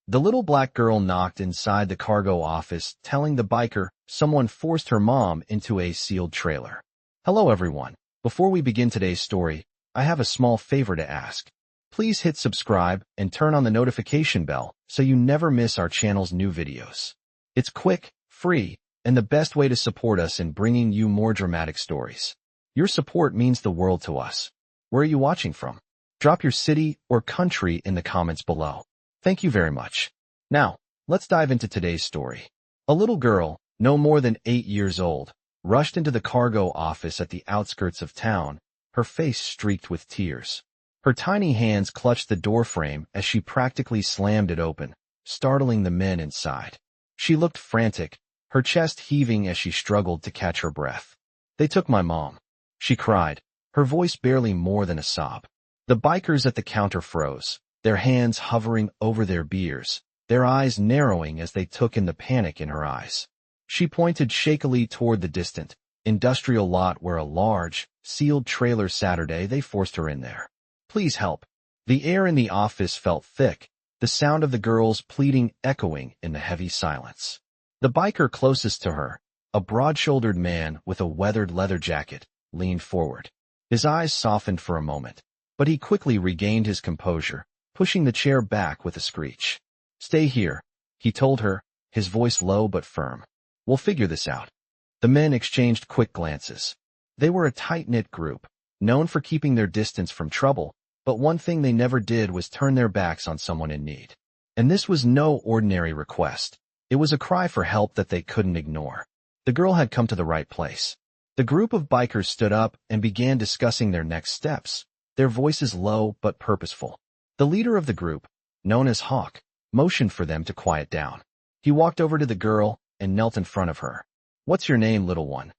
The little black girl knocked inside the cargo office, telling the biker someone forced her mom into a sealed trailer. Hello everyone. Before we begin today's story, I have a small favor to ask. Please hit subscribe and turn on the notification bell so you never miss our channel's new videos. It's quick, free, and the best way to support us in bringing you more dramatic stories. Your support means the world to us. Where are you watching from? Drop your city or country in the comments below. Thank you very much. Now, let's dive into today's story. A little girl, no more than 8 years old, rushed into the cargo office at the outskirts of town, her face streaked with tears. Her tiny hands clutched the doorframe as she practically slammed it open, startling the men inside. She looked frantic, her chest heaving as she struggled to catch her breath. "They took my mom," she cried, her voice barely more than a sob. The bikers at the counter froze, their hands hovering over their beers, their eyes narrowing as they took in the panic in her eyes. She pointed shakily toward the distant, industrial lot where a large, sealed trailer Saturday. They forced her in there. "Please help." The air in the office felt thick, the sound of the girl's pleading echoing in the heavy silence. The biker closest to her, a broad-shouldered man with a weathered leather jacket, leaned forward. His eyes softened for a moment, but he quickly regained his composure, pushing the chair back with a screech. "Stay here," he told her, his voice low but firm. "We'll figure this out." The men exchanged quick glances. They were a tight-knit group, known for keeping their distance from trouble, but one thing they never did was turn their backs on someone in need. And this was no ordinary request. It was a cry for help that they couldn't ignore. The girl had come to the right place. The group of bikers stood up and began discussing their next steps, their voices low but purposeful. The leader of the group, known as Hawk, motioned for them to quiet down. He walked over to the girl and knelt in front of her. "What's your name, little one?"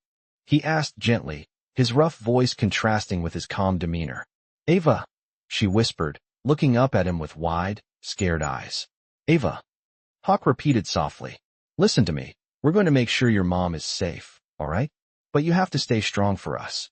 he asked gently, his rough voice contrasting with his calm demeanor. "Ava," she whispered, looking up at him with wide, scared eyes. "Ava." Hawk repeated softly. "Listen to me. We're going to make sure your mom is safe, all right? But you have to stay strong for us."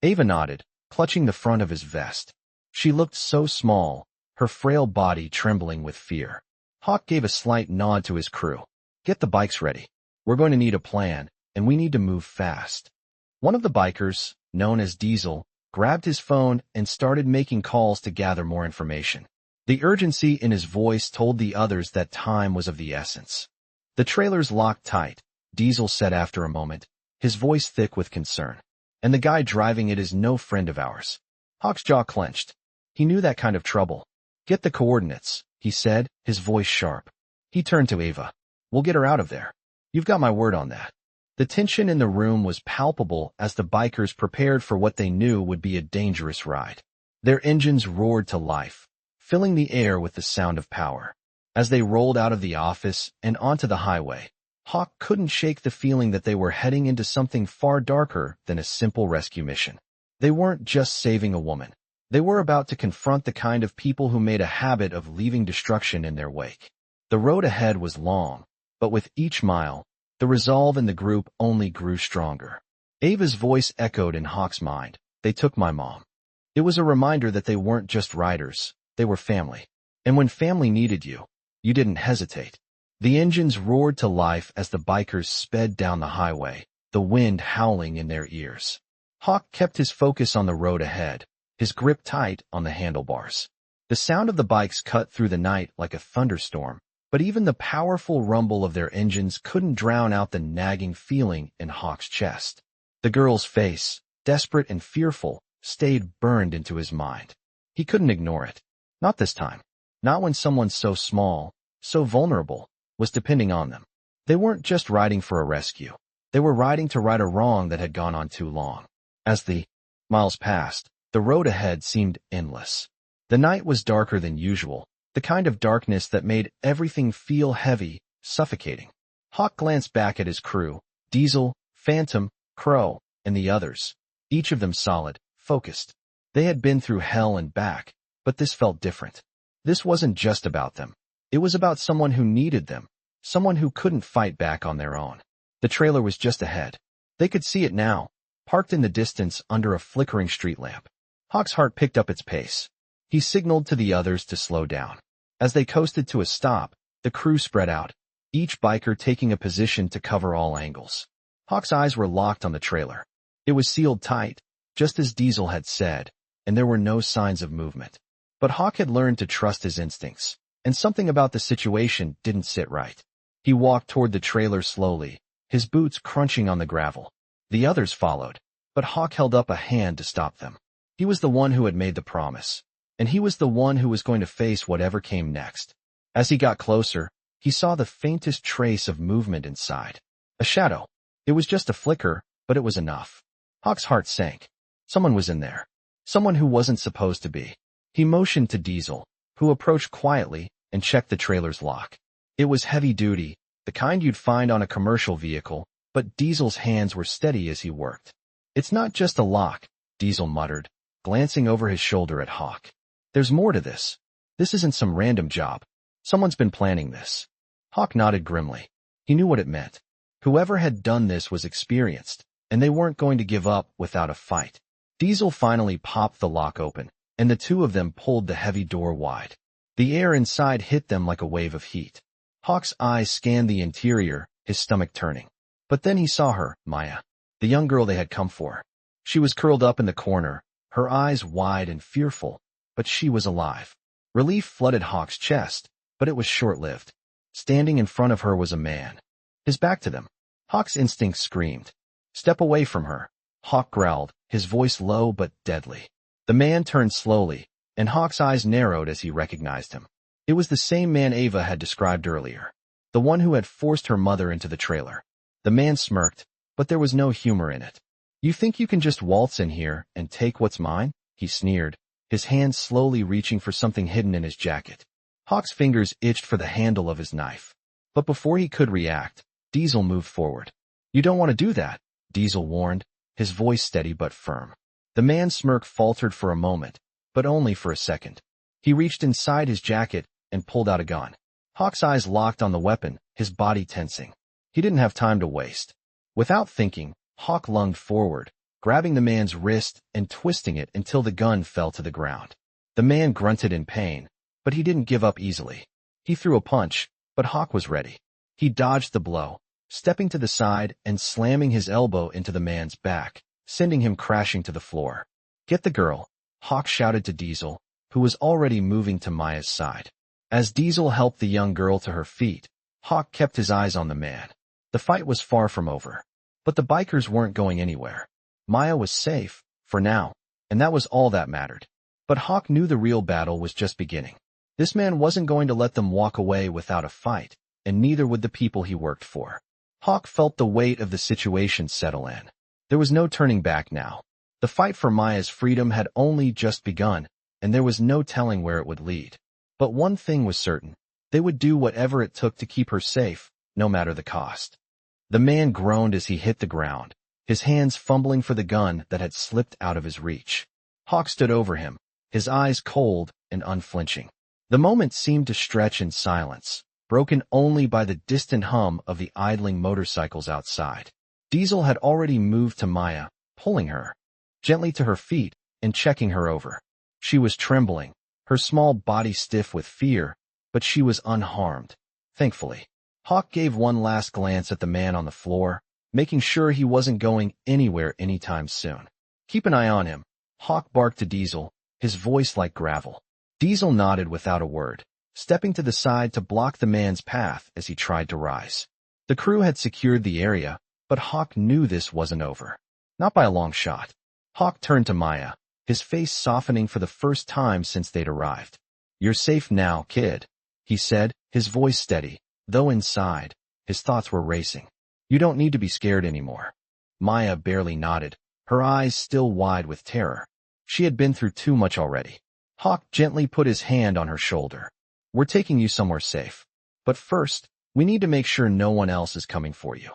Ava nodded, clutching the front of his vest. She looked so small, her frail body trembling with fear. Hawk gave a slight nod to his crew. "Get the bikes ready. We're going to need a plan, and we need to move fast." One of the bikers, known as Diesel, grabbed his phone and started making calls to gather more information. The urgency in his voice told the others that time was of the essence. "The trailer's locked tight," Diesel said after a moment, his voice thick with concern. "And the guy driving it is no friend of ours." Hawk's jaw clenched. He knew that kind of trouble. "Get the coordinates," he said, his voice sharp. He turned to Ava. "We'll get her out of there. You've got my word on that." The tension in the room was palpable as the bikers prepared for what they knew would be a dangerous ride. Their engines roared to life, filling the air with the sound of power. As they rolled out of the office and onto the highway, Hawk couldn't shake the feeling that they were heading into something far darker than a simple rescue mission. They weren't just saving a woman. They were about to confront the kind of people who made a habit of leaving destruction in their wake. The road ahead was long, but with each mile, the resolve in the group only grew stronger. Ava's voice echoed in Hawk's mind. "They took my mom." It was a reminder that they weren't just riders, they were family. And when family needed you, you didn't hesitate. The engines roared to life as the bikers sped down the highway, the wind howling in their ears. Hawk kept his focus on the road ahead, his grip tight on the handlebars. The sound of the bikes cut through the night like a thunderstorm, but even the powerful rumble of their engines couldn't drown out the nagging feeling in Hawk's chest. The girl's face, desperate and fearful, stayed burned into his mind. He couldn't ignore it. Not this time. Not when someone so small, so vulnerable, was depending on them. They weren't just riding for a rescue. They were riding to right a wrong that had gone on too long. As the miles passed, the road ahead seemed endless. The night was darker than usual, the kind of darkness that made everything feel heavy, suffocating. Hawk glanced back at his crew, Diesel, Phantom, Crow, and the others, each of them solid, focused. They had been through hell and back, but this felt different. This wasn't just about them. It was about someone who needed them, someone who couldn't fight back on their own. The trailer was just ahead. They could see it now, parked in the distance under a flickering street lamp. Hawk's heart picked up its pace. He signaled to the others to slow down. As they coasted to a stop, The crew spread out, each biker taking a position to cover all angles. Hawk's eyes were locked on the trailer. It was sealed tight, just as Diesel had said, and there were no signs of movement. But Hawk had learned to trust his instincts, and something about the situation didn't sit right. He walked toward the trailer slowly, his boots crunching on the gravel. The others followed, but Hawk held up a hand to stop them. He was the one who had made the promise, and he was the one who was going to face whatever came next. As he got closer, he saw the faintest trace of movement inside. A shadow. It was just a flicker, but it was enough. Hawk's heart sank. Someone was in there. Someone who wasn't supposed to be. He motioned to Diesel, who approached quietly and checked the trailer's lock. It was heavy duty, the kind you'd find on a commercial vehicle, but Diesel's hands were steady as he worked. "It's not just a lock," Diesel muttered, glancing over his shoulder at Hawk. "There's more to this. This isn't some random job. Someone's been planning this." Hawk nodded grimly. He knew what it meant. Whoever had done this was experienced, and they weren't going to give up without a fight. Diesel finally popped the lock open, and the two of them pulled the heavy door wide. The air inside hit them like a wave of heat. Hawk's eyes scanned the interior, his stomach turning. But then he saw her, Maya, the young girl they had come for. She was curled up in the corner, her eyes wide and fearful, but she was alive. Relief flooded Hawk's chest, but it was short-lived. Standing in front of her was a man, his back to them. Hawk's instinct screamed, "Step away from her." Hawk growled, his voice low but deadly. The man turned slowly, and Hawk's eyes narrowed as he recognized him. It was the same man Ava had described earlier, the one who had forced her mother into the trailer. The man smirked, but there was no humor in it. "You think you can just waltz in here and take what's mine?" he sneered, his hands slowly reaching for something hidden in his jacket. Hawk's fingers itched for the handle of his knife. But before he could react, Diesel moved forward. "You don't want to do that," Diesel warned, his voice steady but firm. The man's smirk faltered for a moment, but only for a second. He reached inside his jacket and pulled out a gun. Hawk's eyes locked on the weapon, his body tensing. He didn't have time to waste. Without thinking, Hawk lunged forward, grabbing the man's wrist and twisting it until the gun fell to the ground. The man grunted in pain, but he didn't give up easily. He threw a punch, but Hawk was ready. He dodged the blow, stepping to the side and slamming his elbow into the man's back, sending him crashing to the floor. "Get the girl," Hawk shouted to Diesel, who was already moving to Maya's side. As Diesel helped the young girl to her feet, Hawk kept his eyes on the man. The fight was far from over, but the bikers weren't going anywhere. Maya was safe, for now, and that was all that mattered. But Hawk knew the real battle was just beginning. This man wasn't going to let them walk away without a fight, and neither would the people he worked for. Hawk felt the weight of the situation settle in. There was no turning back now. The fight for Maya's freedom had only just begun, and there was no telling where it would lead. But one thing was certain. They would do whatever it took to keep her safe, no matter the cost. The man groaned as he hit the ground, his hands fumbling for the gun that had slipped out of his reach. Hawk stood over him, his eyes cold and unflinching. The moment seemed to stretch in silence, broken only by the distant hum of the idling motorcycles outside. Diesel had already moved to Maya, pulling her gently to her feet and checking her over. She was trembling, her small body stiff with fear, but she was unharmed, thankfully. Hawk gave one last glance at the man on the floor, making sure he wasn't going anywhere anytime soon. "Keep an eye on him," Hawk barked to Diesel, his voice like gravel. Diesel nodded without a word, stepping to the side to block the man's path as he tried to rise. The crew had secured the area, but Hawk knew this wasn't over. Not by a long shot. Hawk turned to Maya, his face softening for the first time since they'd arrived. "You're safe now, kid," he said, his voice steady, though inside, his thoughts were racing. "You don't need to be scared anymore." Maya barely nodded, her eyes still wide with terror. She had been through too much already. Hawk gently put his hand on her shoulder. "We're taking you somewhere safe. But first, we need to make sure no one else is coming for you."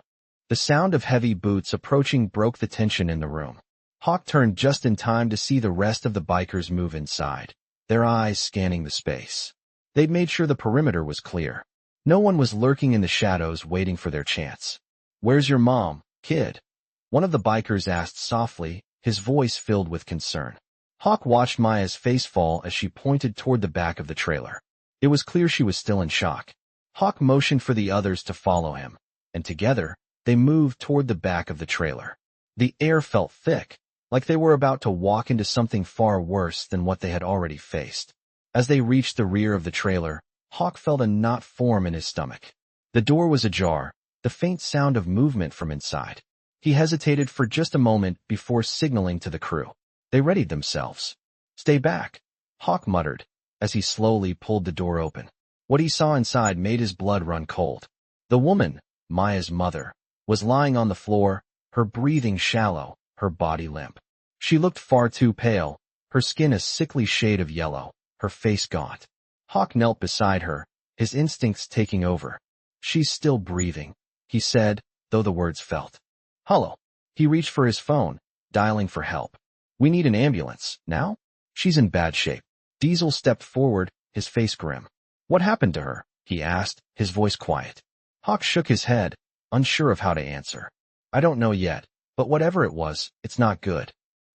The sound of heavy boots approaching broke the tension in the room. Hawk turned just in time to see the rest of the bikers move inside, their eyes scanning the space. They'd made sure the perimeter was clear. No one was lurking in the shadows waiting for their chance. "Where's your mom, kid?" one of the bikers asked softly, his voice filled with concern. Hawk watched Maya's face fall as she pointed toward the back of the trailer. It was clear she was still in shock. Hawk motioned for the others to follow him, and together, they moved toward the back of the trailer. The air felt thick, like they were about to walk into something far worse than what they had already faced. As they reached the rear of the trailer, Hawk felt a knot form in his stomach. The door was ajar, the faint sound of movement from inside. He hesitated for just a moment before signaling to the crew. They readied themselves. "Stay back," Hawk muttered, as he slowly pulled the door open. What he saw inside made his blood run cold. The woman, Maya's mother, was lying on the floor, her breathing shallow, her body limp. She looked far too pale, her skin a sickly shade of yellow, her face gaunt. Hawk knelt beside her, his instincts taking over. "She's still breathing," he said, though the words felt hollow. He reached for his phone, dialing for help. "We need an ambulance, now? She's in bad shape." Diesel stepped forward, his face grim. "What happened to her?" he asked, his voice quiet. Hawk shook his head, unsure of how to answer. "I don't know yet, but whatever it was, it's not good."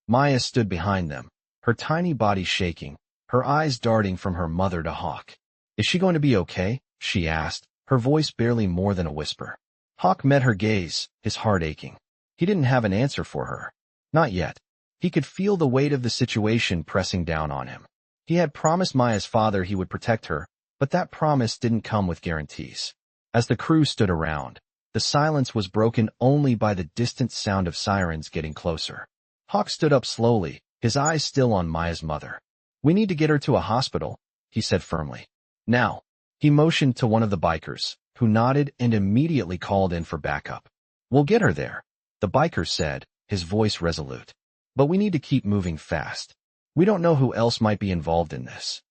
Maya stood behind them, her tiny body shaking, her eyes darting from her mother to Hawk. "Is she going to be okay?" she asked, her voice barely more than a whisper. Hawk met her gaze, his heart aching. He didn't have an answer for her. Not yet. He could feel the weight of the situation pressing down on him. He had promised Maya's father he would protect her, but that promise didn't come with guarantees. As the crew stood around, the silence was broken only by the distant sound of sirens getting closer. Hawk stood up slowly, his eyes still on Maya's mother. "We need to get her to a hospital," he said firmly. "Now." He motioned to one of the bikers, who nodded and immediately called in for backup. "We'll get her there," the biker said, his voice resolute. "But we need to keep moving fast. We don't know who else might be involved in this."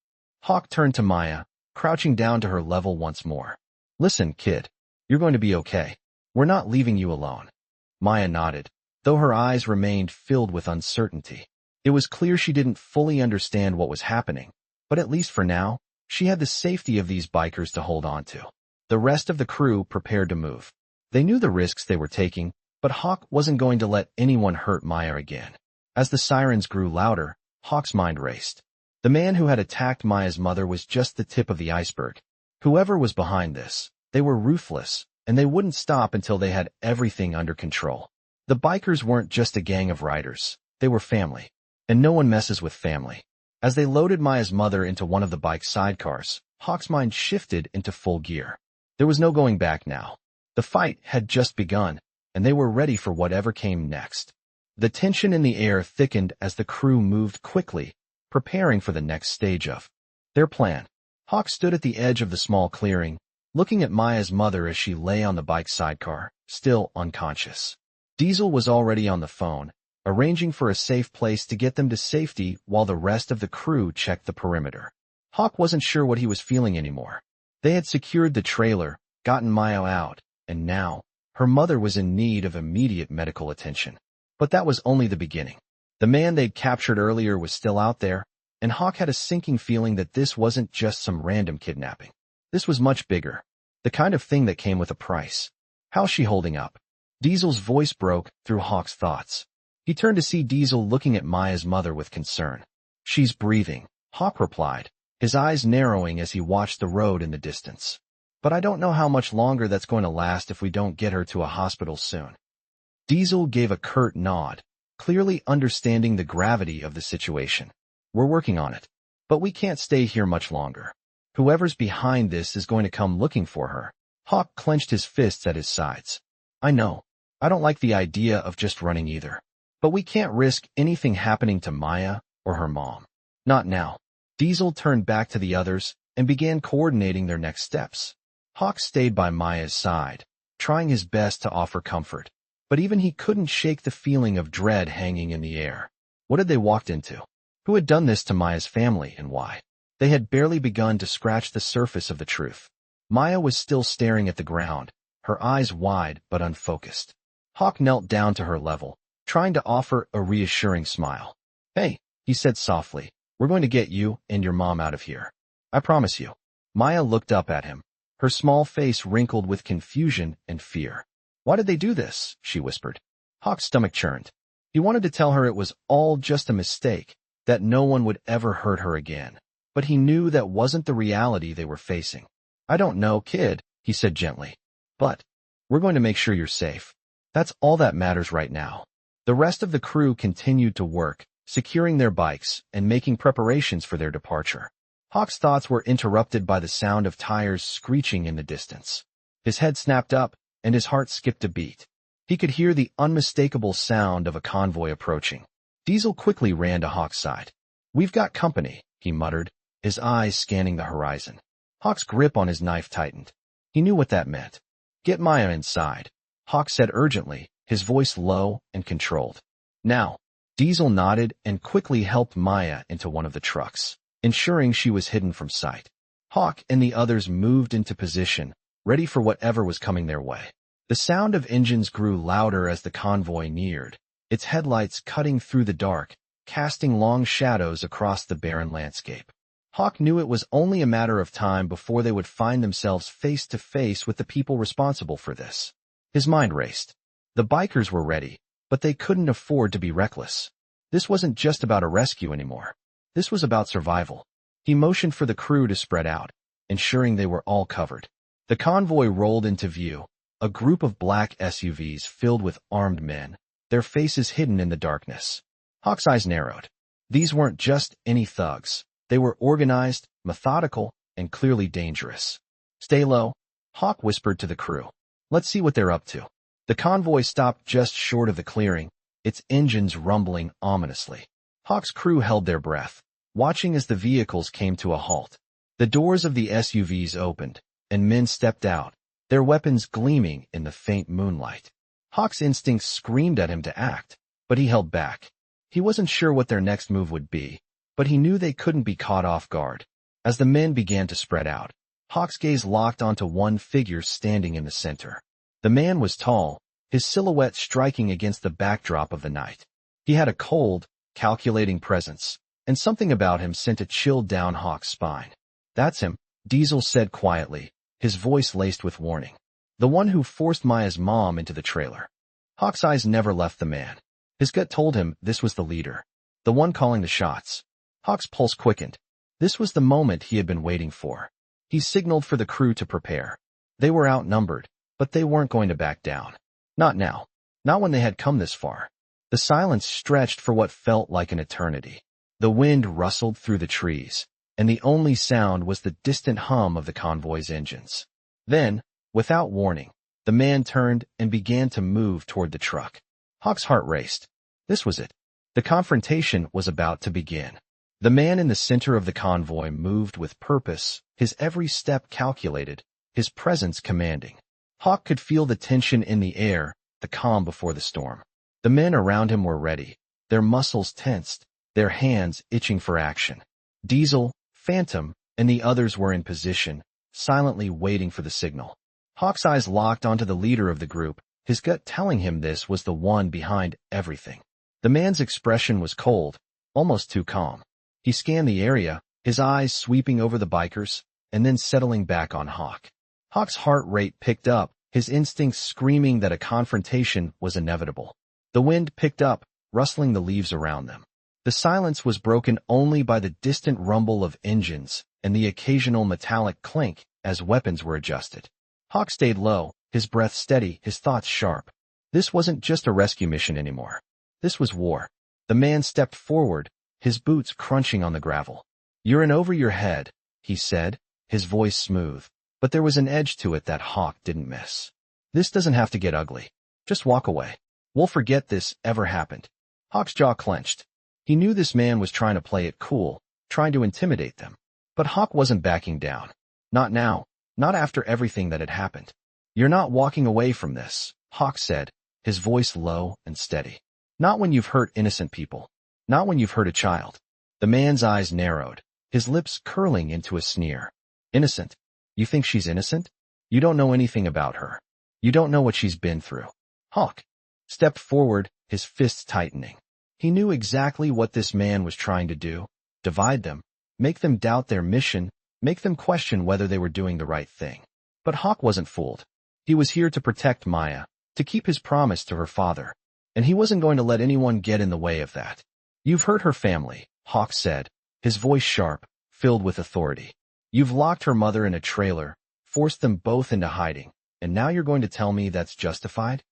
Hawk turned to Maya, crouching down to her level once more. "Listen, kid. You're going to be okay. We're not leaving you alone." Maya nodded, though her eyes remained filled with uncertainty. It was clear she didn't fully understand what was happening, but at least for now, she had the safety of these bikers to hold on to. The rest of the crew prepared to move. They knew the risks they were taking, but Hawk wasn't going to let anyone hurt Maya again. As the sirens grew louder, Hawk's mind raced. The man who had attacked Maya's mother was just the tip of the iceberg. Whoever was behind this, they were ruthless, and they wouldn't stop until they had everything under control. The bikers weren't just a gang of riders, they were family. And no one messes with family. As they loaded Maya's mother into one of the bike sidecars, Hawk's mind shifted into full gear. There was no going back now. The fight had just begun, and they were ready for whatever came next. The tension in the air thickened as the crew moved quickly, preparing for the next stage of their plan. Hawk stood at the edge of the small clearing, looking at Maya's mother as she lay on the bike sidecar, still unconscious. Diesel was already on the phone, arranging for a safe place to get them to safety while the rest of the crew checked the perimeter. Hawk wasn't sure what he was feeling anymore. They had secured the trailer, gotten Maya out, and now, her mother was in need of immediate medical attention. But that was only the beginning. The man they'd captured earlier was still out there, and Hawk had a sinking feeling that this wasn't just some random kidnapping. This was much bigger. The kind of thing that came with a price. "How's she holding up?" Diesel's voice broke through Hawk's thoughts. He turned to see Diesel looking at Maya's mother with concern. "She's breathing," Hawk replied, his eyes narrowing as he watched the road in the distance. "But I don't know how much longer that's going to last if we don't get her to a hospital soon." Diesel gave a curt nod, clearly understanding the gravity of the situation. "We're working on it. But we can't stay here much longer. Whoever's behind this is going to come looking for her." Hawk clenched his fists at his sides. "I know. I don't like the idea of just running either. But we can't risk anything happening to Maya or her mom. Not now." Diesel turned back to the others and began coordinating their next steps. Hawk stayed by Maya's side, trying his best to offer comfort. But even he couldn't shake the feeling of dread hanging in the air. What had they walked into? Who had done this to Maya's family and why? They had barely begun to scratch the surface of the truth. Maya was still staring at the ground, her eyes wide but unfocused. Hawk knelt down to her level, trying to offer a reassuring smile. "Hey," he said softly, "we're going to get you and your mom out of here. I promise you." Maya looked up at him, her small face wrinkled with confusion and fear. "Why did they do this?" she whispered. Hawk's stomach churned. He wanted to tell her it was all just a mistake, that no one would ever hurt her again. But he knew that wasn't the reality they were facing. I don't know, kid, he said gently. But we're going to make sure you're safe. That's all that matters right now. The rest of the crew continued to work, securing their bikes and making preparations for their departure. Hawk's thoughts were interrupted by the sound of tires screeching in the distance. His head snapped up, and his heart skipped a beat. He could hear the unmistakable sound of a convoy approaching. Diesel quickly ran to Hawk's side. "We've got company," he muttered, his eyes scanning the horizon. Hawk's grip on his knife tightened. He knew what that meant. "Get Maya inside," Hawk said urgently, his voice low and controlled. "Now." Diesel nodded and quickly helped Maya into one of the trucks, ensuring she was hidden from sight. Hawk and the others moved into position, ready for whatever was coming their way. The sound of engines grew louder as the convoy neared, its headlights cutting through the dark, casting long shadows across the barren landscape. Hawk knew it was only a matter of time before they would find themselves face to face with the people responsible for this. His mind raced. The bikers were ready, but they couldn't afford to be reckless. This wasn't just about a rescue anymore. This was about survival. He motioned for the crew to spread out, ensuring they were all covered. The convoy rolled into view, a group of black SUVs filled with armed men, their faces hidden in the darkness. Hawk's eyes narrowed. These weren't just any thugs. They were organized, methodical, and clearly dangerous. "Stay low," Hawk whispered to the crew. "Let's see what they're up to." The convoy stopped just short of the clearing, its engines rumbling ominously. Hawk's crew held their breath, watching as the vehicles came to a halt. The doors of the SUVs opened, and men stepped out, their weapons gleaming in the faint moonlight. Hawk's instincts screamed at him to act, but he held back. He wasn't sure what their next move would be, but he knew they couldn't be caught off guard. As the men began to spread out, Hawk's gaze locked onto one figure standing in the center. The man was tall, his silhouette striking against the backdrop of the night. He had a cold, calculating presence, and something about him sent a chill down Hawk's spine. "That's him," Diesel said quietly, his voice laced with warning. "The one who forced Maya's mom into the trailer." Hawk's eyes never left the man. His gut told him this was the leader, the one calling the shots. Hawk's pulse quickened. This was the moment he had been waiting for. He signaled for the crew to prepare. They were outnumbered, but they weren't going to back down. Not now. Not when they had come this far. The silence stretched for what felt like an eternity. The wind rustled through the trees, and the only sound was the distant hum of the convoy's engines. Then, without warning, the man turned and began to move toward the truck. Hawk's heart raced. This was it. The confrontation was about to begin. The man in the center of the convoy moved with purpose, his every step calculated, his presence commanding. Hawk could feel the tension in the air, the calm before the storm. The men around him were ready, their muscles tensed, their hands itching for action. Diesel, Phantom, and the others were in position, silently waiting for the signal. Hawk's eyes locked onto the leader of the group, his gut telling him this was the one behind everything. The man's expression was cold, almost too calm. He scanned the area, his eyes sweeping over the bikers, and then settling back on Hawk. Hawk's heart rate picked up, his instincts screaming that a confrontation was inevitable. The wind picked up, rustling the leaves around them. The silence was broken only by the distant rumble of engines and the occasional metallic clink as weapons were adjusted. Hawk stayed low, his breath steady, his thoughts sharp. This wasn't just a rescue mission anymore. This was war. The man stepped forward, his boots crunching on the gravel. "You're in over your head," he said, his voice smooth, but there was an edge to it that Hawk didn't miss. "This doesn't have to get ugly. Just walk away. We'll forget this ever happened." Hawk's jaw clenched. He knew this man was trying to play it cool, trying to intimidate them. But Hawk wasn't backing down. Not now, not after everything that had happened. "You're not walking away from this," Hawk said, his voice low and steady. "Not when you've hurt innocent people. Not when you've hurt a child." The man's eyes narrowed, his lips curling into a sneer. "Innocent? You think she's innocent? You don't know anything about her. You don't know what she's been through." Hawk stepped forward, his fists tightening. He knew exactly what this man was trying to do: divide them, make them doubt their mission, make them question whether they were doing the right thing. But Hawk wasn't fooled. He was here to protect Maya, to keep his promise to her father, and he wasn't going to let anyone get in the way of that. "You've hurt her family," Hawk said, his voice sharp, filled with authority. "You've locked her mother in a trailer, forced them both into hiding, and now you're going to tell me that's justified?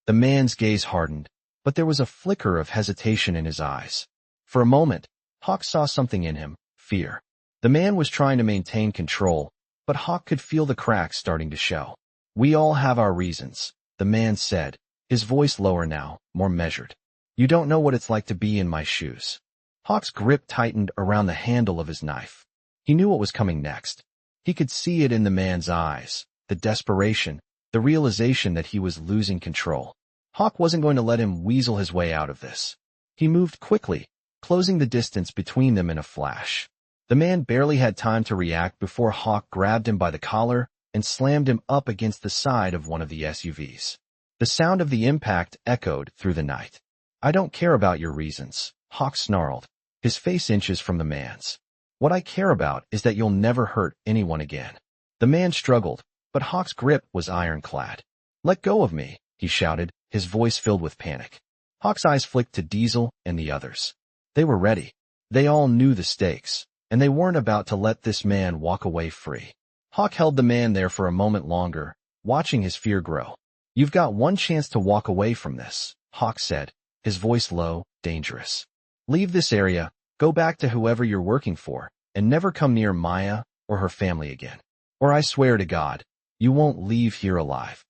The man's gaze hardened, but there was a flicker of hesitation in his eyes. For a moment, Hawk saw something in him, fear. The man was trying to maintain control, but Hawk could feel the cracks starting to show. We all have our reasons, the man said, his voice lower now, more measured. You don't know what it's like to be in my shoes. Hawk's grip tightened around the handle of his knife. He knew what was coming next. He could see it in the man's eyes, the desperation, the realization that he was losing control. Hawk wasn't going to let him weasel his way out of this. He moved quickly, closing the distance between them in a flash. The man barely had time to react before Hawk grabbed him by the collar and slammed him up against the side of one of the SUVs. The sound of the impact echoed through the night. I don't care about your reasons, Hawk snarled, his face inches from the man's. What I care about is that you'll never hurt anyone again. The man struggled, but Hawk's grip was ironclad. Let go of me, he shouted, his voice filled with panic. Hawk's eyes flicked to Diesel and the others. They were ready. They all knew the stakes, and they weren't about to let this man walk away free. Hawk held the man there for a moment longer, watching his fear grow. You've got one chance to walk away from this, Hawk said, his voice low, dangerous. Leave this area, go back to whoever you're working for, and never come near Maya or her family again. Or I swear to God, you won't leave here alive.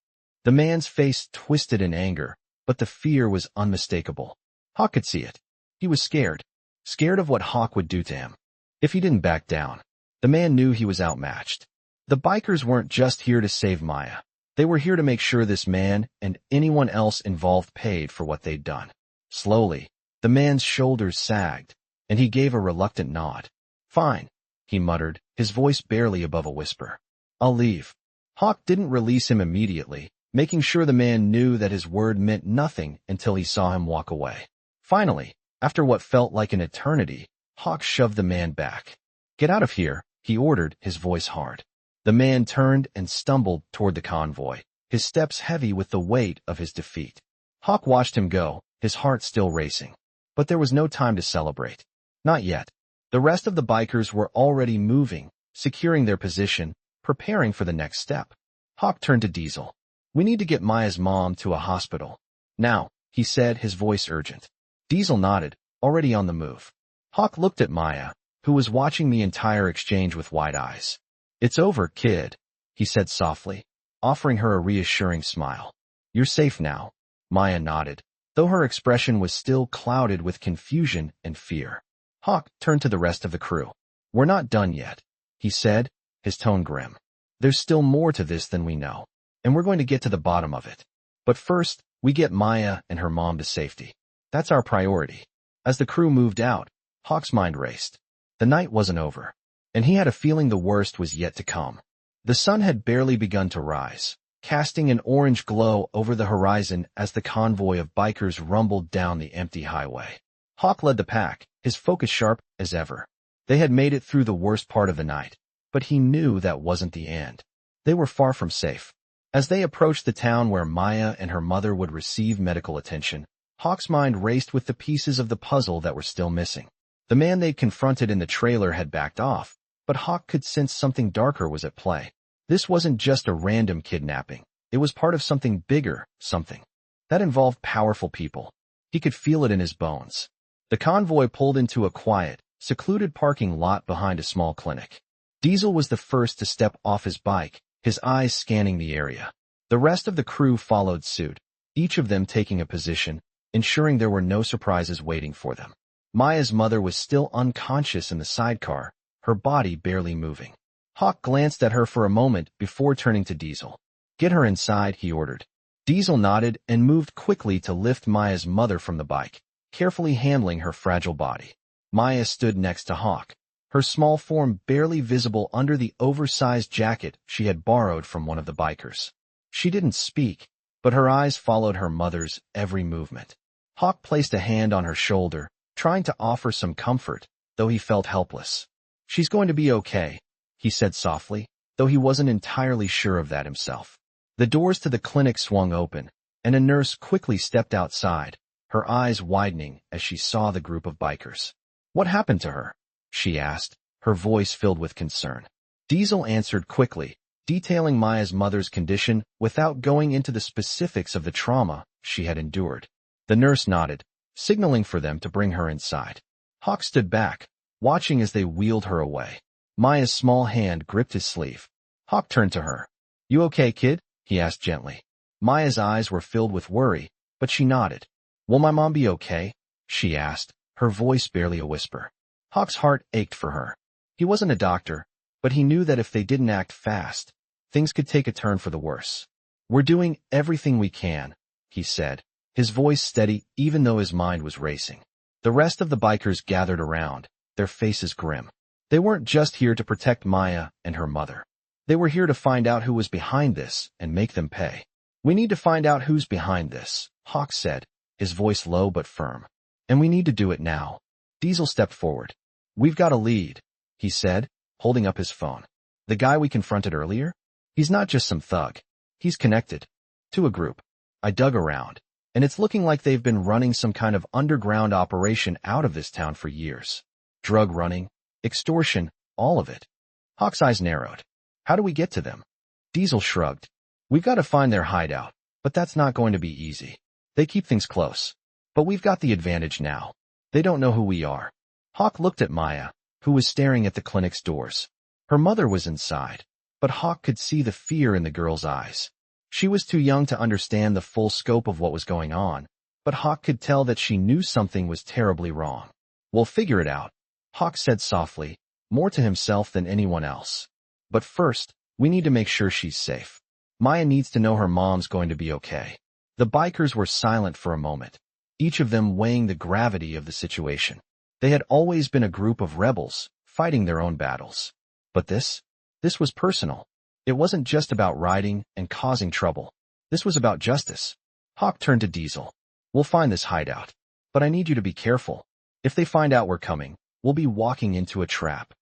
The man's face twisted in anger, but the fear was unmistakable. Hawk could see it. He was scared of what Hawk would do to him. If he didn't back down, the man knew he was outmatched. The bikers weren't just here to save Maya. They were here to make sure this man and anyone else involved paid for what they'd done. Slowly, the man's shoulders sagged, and he gave a reluctant nod. Fine, he muttered, his voice barely above a whisper. I'll leave. Hawk didn't release him immediately, making sure the man knew that his word meant nothing until he saw him walk away. Finally, after what felt like an eternity, Hawk shoved the man back. Get out of here, he ordered, his voice hard. The man turned and stumbled toward the convoy, his steps heavy with the weight of his defeat. Hawk watched him go, his heart still racing. But there was no time to celebrate. Not yet. The rest of the bikers were already moving, securing their position, preparing for the next step. Hawk turned to Diesel. We need to get Maya's mom to a hospital. Now, he said, his voice urgent. Diesel nodded, already on the move. Hawk looked at Maya, who was watching the entire exchange with wide eyes. It's over, kid, he said softly, offering her a reassuring smile. You're safe now. Maya nodded, though her expression was still clouded with confusion and fear. Hawk turned to the rest of the crew. We're not done yet, he said, his tone grim. There's still more to this than we know, and we're going to get to the bottom of it. But first, we get Maya and her mom to safety. That's our priority. As the crew moved out, Hawk's mind raced. The night wasn't over, and he had a feeling the worst was yet to come. The sun had barely begun to rise, casting an orange glow over the horizon as the convoy of bikers rumbled down the empty highway. Hawk led the pack, his focus sharp as ever. They had made it through the worst part of the night, but he knew that wasn't the end. They were far from safe. As they approached the town where Maya and her mother would receive medical attention, Hawk's mind raced with the pieces of the puzzle that were still missing. The man they'd confronted in the trailer had backed off, but Hawk could sense something darker was at play. This wasn't just a random kidnapping. It was part of something bigger, something that involved powerful people. He could feel it in his bones. The convoy pulled into a quiet, secluded parking lot behind a small clinic. Diesel was the first to step off his bike, his eyes scanning the area. The rest of the crew followed suit, each of them taking a position, ensuring there were no surprises waiting for them. Maya's mother was still unconscious in the sidecar, her body barely moving. Hawk glanced at her for a moment before turning to Diesel. Get her inside, he ordered. Diesel nodded and moved quickly to lift Maya's mother from the bike, carefully handling her fragile body. Maya stood next to Hawk, her small form barely visible under the oversized jacket she had borrowed from one of the bikers. She didn't speak, but her eyes followed her mother's every movement. Hawk placed a hand on her shoulder, trying to offer some comfort, though he felt helpless. She's going to be okay, he said softly, though he wasn't entirely sure of that himself. The doors to the clinic swung open, and a nurse quickly stepped outside, her eyes widening as she saw the group of bikers. What happened to her? She asked, her voice filled with concern. Diesel answered quickly, detailing Maya's mother's condition without going into the specifics of the trauma she had endured. The nurse nodded, signaling for them to bring her inside. Hawk stood back, watching as they wheeled her away. Maya's small hand gripped his sleeve. Hawk turned to her. "You okay, kid?" he asked gently. Maya's eyes were filled with worry, but she nodded. "Will my mom be okay?" she asked, her voice barely a whisper. Hawk's heart ached for her. He wasn't a doctor, but he knew that if they didn't act fast, things could take a turn for the worse. "We're doing everything we can," he said, his voice steady even though his mind was racing. The rest of the bikers gathered around, their faces grim. They weren't just here to protect Maya and her mother. They were here to find out who was behind this and make them pay. "We need to find out who's behind this," Hawk said, his voice low but firm. "And we need to do it now." Diesel stepped forward. "We've got a lead," he said, holding up his phone. "The guy we confronted earlier? He's not just some thug. He's connected to a group. I dug around, and it's looking like they've been running some kind of underground operation out of this town for years. Drug running, extortion, all of it." Hawk's eyes narrowed. "How do we get to them?" Diesel shrugged. "We've got to find their hideout, but that's not going to be easy. They keep things close. But we've got the advantage now. They don't know who we are." Hawk looked at Maya, who was staring at the clinic's doors. Her mother was inside, but Hawk could see the fear in the girl's eyes. She was too young to understand the full scope of what was going on, but Hawk could tell that she knew something was terribly wrong. "We'll figure it out," Hawk said softly, more to himself than anyone else. "But first, we need to make sure she's safe. Maya needs to know her mom's going to be okay." The bikers were silent for a moment, each of them weighing the gravity of the situation. They had always been a group of rebels, fighting their own battles. But this was personal. It wasn't just about riding and causing trouble. This was about justice. Hawk turned to Diesel. "We'll find this hideout, but I need you to be careful. If they find out we're coming, we'll be walking into a trap."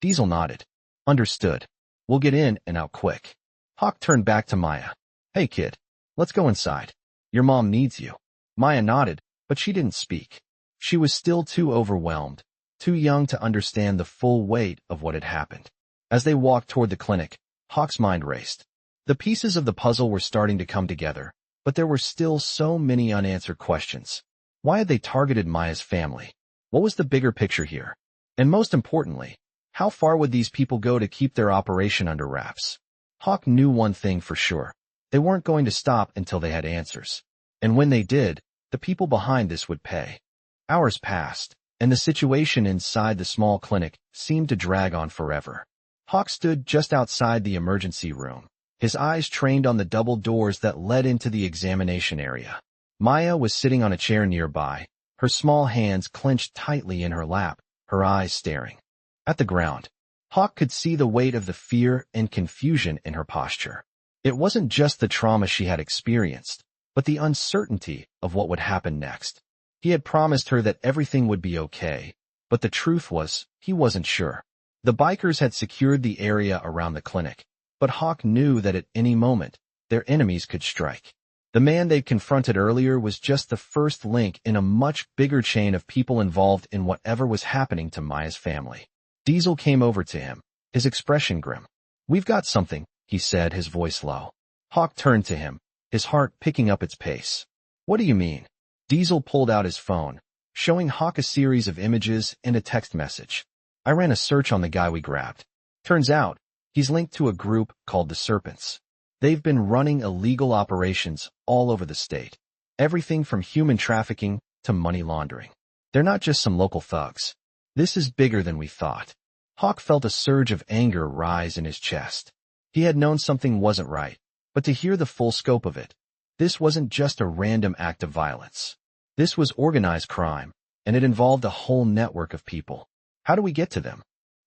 Diesel nodded. "Understood. We'll get in and out quick." Hawk turned back to Maya. "Hey kid, let's go inside. Your mom needs you." Maya nodded, but she didn't speak. She was still too overwhelmed, too young to understand the full weight of what had happened. As they walked toward the clinic, Hawk's mind raced. The pieces of the puzzle were starting to come together, but there were still so many unanswered questions. Why had they targeted Maya's family? What was the bigger picture here? And most importantly, how far would these people go to keep their operation under wraps? Hawk knew one thing for sure. They weren't going to stop until they had answers. And when they did, the people behind this would pay. Hours passed, and the situation inside the small clinic seemed to drag on forever. Hawk stood just outside the emergency room, his eyes trained on the double doors that led into the examination area. Maya was sitting on a chair nearby, her small hands clenched tightly in her lap, her eyes staring at the ground. Hawk could see the weight of the fear and confusion in her posture. It wasn't just the trauma she had experienced, but the uncertainty of what would happen next. He had promised her that everything would be okay, but the truth was, he wasn't sure. The bikers had secured the area around the clinic, but Hawk knew that at any moment, their enemies could strike. The man they'd confronted earlier was just the first link in a much bigger chain of people involved in whatever was happening to Maya's family. Diesel came over to him, his expression grim. "We've got something," he said, his voice low. Hawk turned to him, his heart picking up its pace. "What do you mean?" Diesel pulled out his phone, showing Hawk a series of images and a text message. "I ran a search on the guy we grabbed. Turns out, he's linked to a group called the Serpents. They've been running illegal operations all over the state. Everything from human trafficking to money laundering. They're not just some local thugs. This is bigger than we thought." Hawk felt a surge of anger rise in his chest. He had known something wasn't right, but to hear the full scope of it, this wasn't just a random act of violence. This was organized crime, and it involved a whole network of people. "How do we get to them?"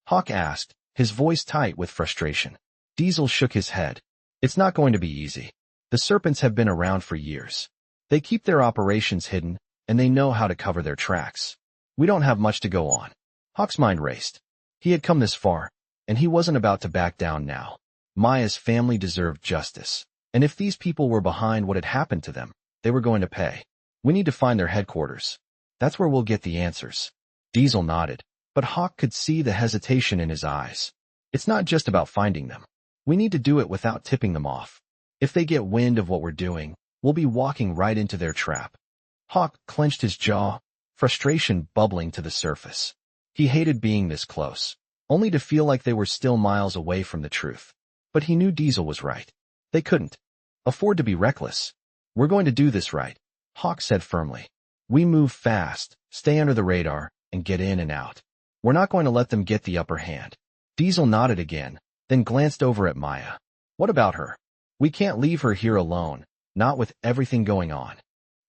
Hawk asked, his voice tight with frustration. Diesel shook his head. "It's not going to be easy. The Serpents have been around for years. They keep their operations hidden, and they know how to cover their tracks. We don't have much to go on." Hawk's mind raced. He had come this far, and he wasn't about to back down now. Maya's family deserved justice, and if these people were behind what had happened to them, they were going to pay. "We need to find their headquarters. That's where we'll get the answers." Diesel nodded, but Hawk could see the hesitation in his eyes. "It's not just about finding them. We need to do it without tipping them off. If they get wind of what we're doing, we'll be walking right into their trap. Hawk clenched his jaw, frustration bubbling to the surface. He hated being this close, only to feel like they were still miles away from the truth. But he knew Diesel was right. They couldn't afford to be reckless. We're going to do this right, Hawk said firmly. We move fast, stay under the radar, and get in and out. We're not going to let them get the upper hand. Diesel nodded again, then glanced over at Maya. What about her? We can't leave her here alone, not with everything going on.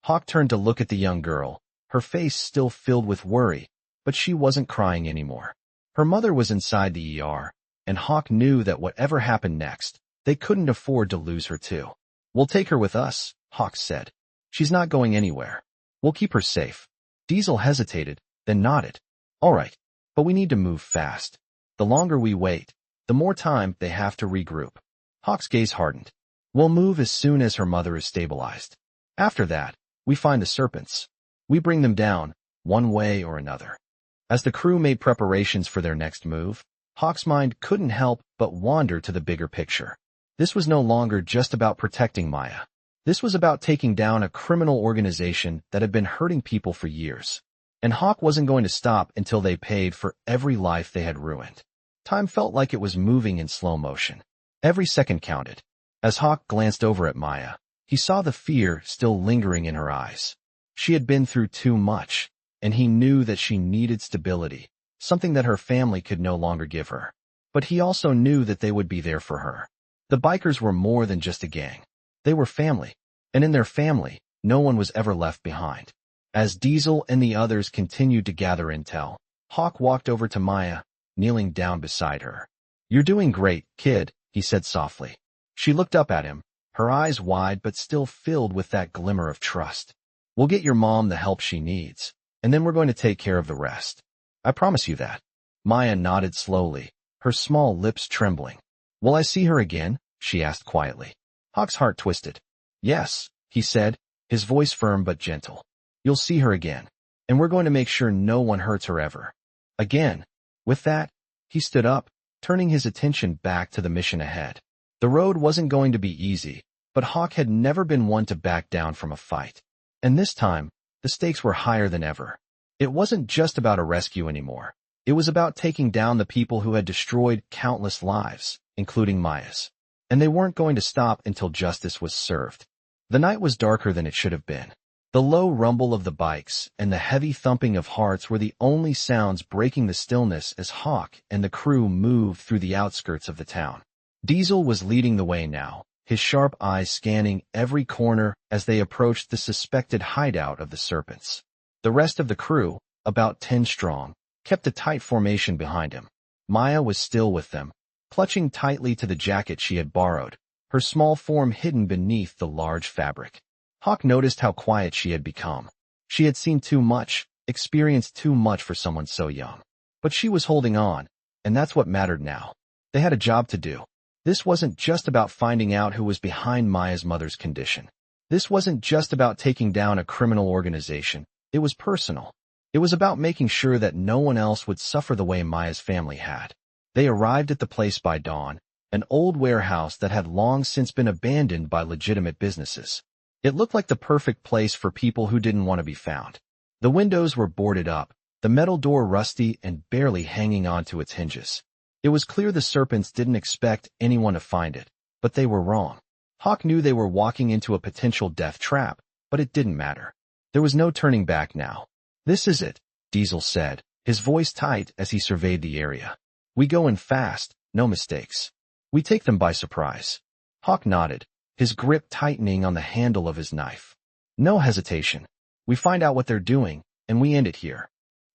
Hawk turned to look at the young girl, her face still filled with worry, but she wasn't crying anymore. Her mother was inside the ER, and Hawk knew that whatever happened next, they couldn't afford to lose her too. We'll take her with us, Hawk said. She's not going anywhere. We'll keep her safe. Diesel hesitated, then nodded. All right, but we need to move fast. The longer we wait, the more time they have to regroup. Hawk's gaze hardened. We'll move as soon as her mother is stabilized. After that, we find the serpents. We bring them down, one way or another. As the crew made preparations for their next move, Hawk's mind couldn't help but wander to the bigger picture. This was no longer just about protecting Maya. This was about taking down a criminal organization that had been hurting people for years. And Hawk wasn't going to stop until they paid for every life they had ruined. Time felt like it was moving in slow motion. Every second counted. As Hawk glanced over at Maya, he saw the fear still lingering in her eyes. She had been through too much, and he knew that she needed stability, something that her family could no longer give her. But he also knew that they would be there for her. The bikers were more than just a gang. They were family, and in their family, no one was ever left behind. As Diesel and the others continued to gather intel, Hawk walked over to Maya, kneeling down beside her. You're doing great, kid, he said softly. She looked up at him, her eyes wide but still filled with that glimmer of trust. We'll get your mom the help she needs, and then we're going to take care of the rest. I promise you that. Maya nodded slowly, her small lips trembling. Will I see her again? She asked quietly. Hawk's heart twisted. Yes, he said, his voice firm but gentle. You'll see her again, and we're going to make sure no one hurts her ever. Again. With that, he stood up, turning his attention back to the mission ahead. The road wasn't going to be easy, but Hawk had never been one to back down from a fight. And this time, the stakes were higher than ever. It wasn't just about a rescue anymore. It was about taking down the people who had destroyed countless lives, including Maya's. And they weren't going to stop until justice was served. The night was darker than it should have been. The low rumble of the bikes and the heavy thumping of hearts were the only sounds breaking the stillness as Hawk and the crew moved through the outskirts of the town. Diesel was leading the way now, his sharp eyes scanning every corner as they approached the suspected hideout of the serpents. The rest of the crew, about 10 strong, kept a tight formation behind him. Maya was still with them, clutching tightly to the jacket she had borrowed, her small form hidden beneath the large fabric. Hawk noticed how quiet she had become. She had seen too much, experienced too much for someone so young. But she was holding on, and that's what mattered now. They had a job to do. This wasn't just about finding out who was behind Maya's mother's condition. This wasn't just about taking down a criminal organization. It was personal. It was about making sure that no one else would suffer the way Maya's family had. They arrived at the place by dawn, an old warehouse that had long since been abandoned by legitimate businesses. It looked like the perfect place for people who didn't want to be found. The windows were boarded up, the metal door rusty and barely hanging onto its hinges. It was clear the serpents didn't expect anyone to find it, but they were wrong. Hawk knew they were walking into a potential death trap, but it didn't matter. There was no turning back now. This is it, Diesel said, his voice tight as he surveyed the area. We go in fast, no mistakes. We take them by surprise. Hawk nodded, his grip tightening on the handle of his knife. No hesitation. We find out what they're doing, and we end it here.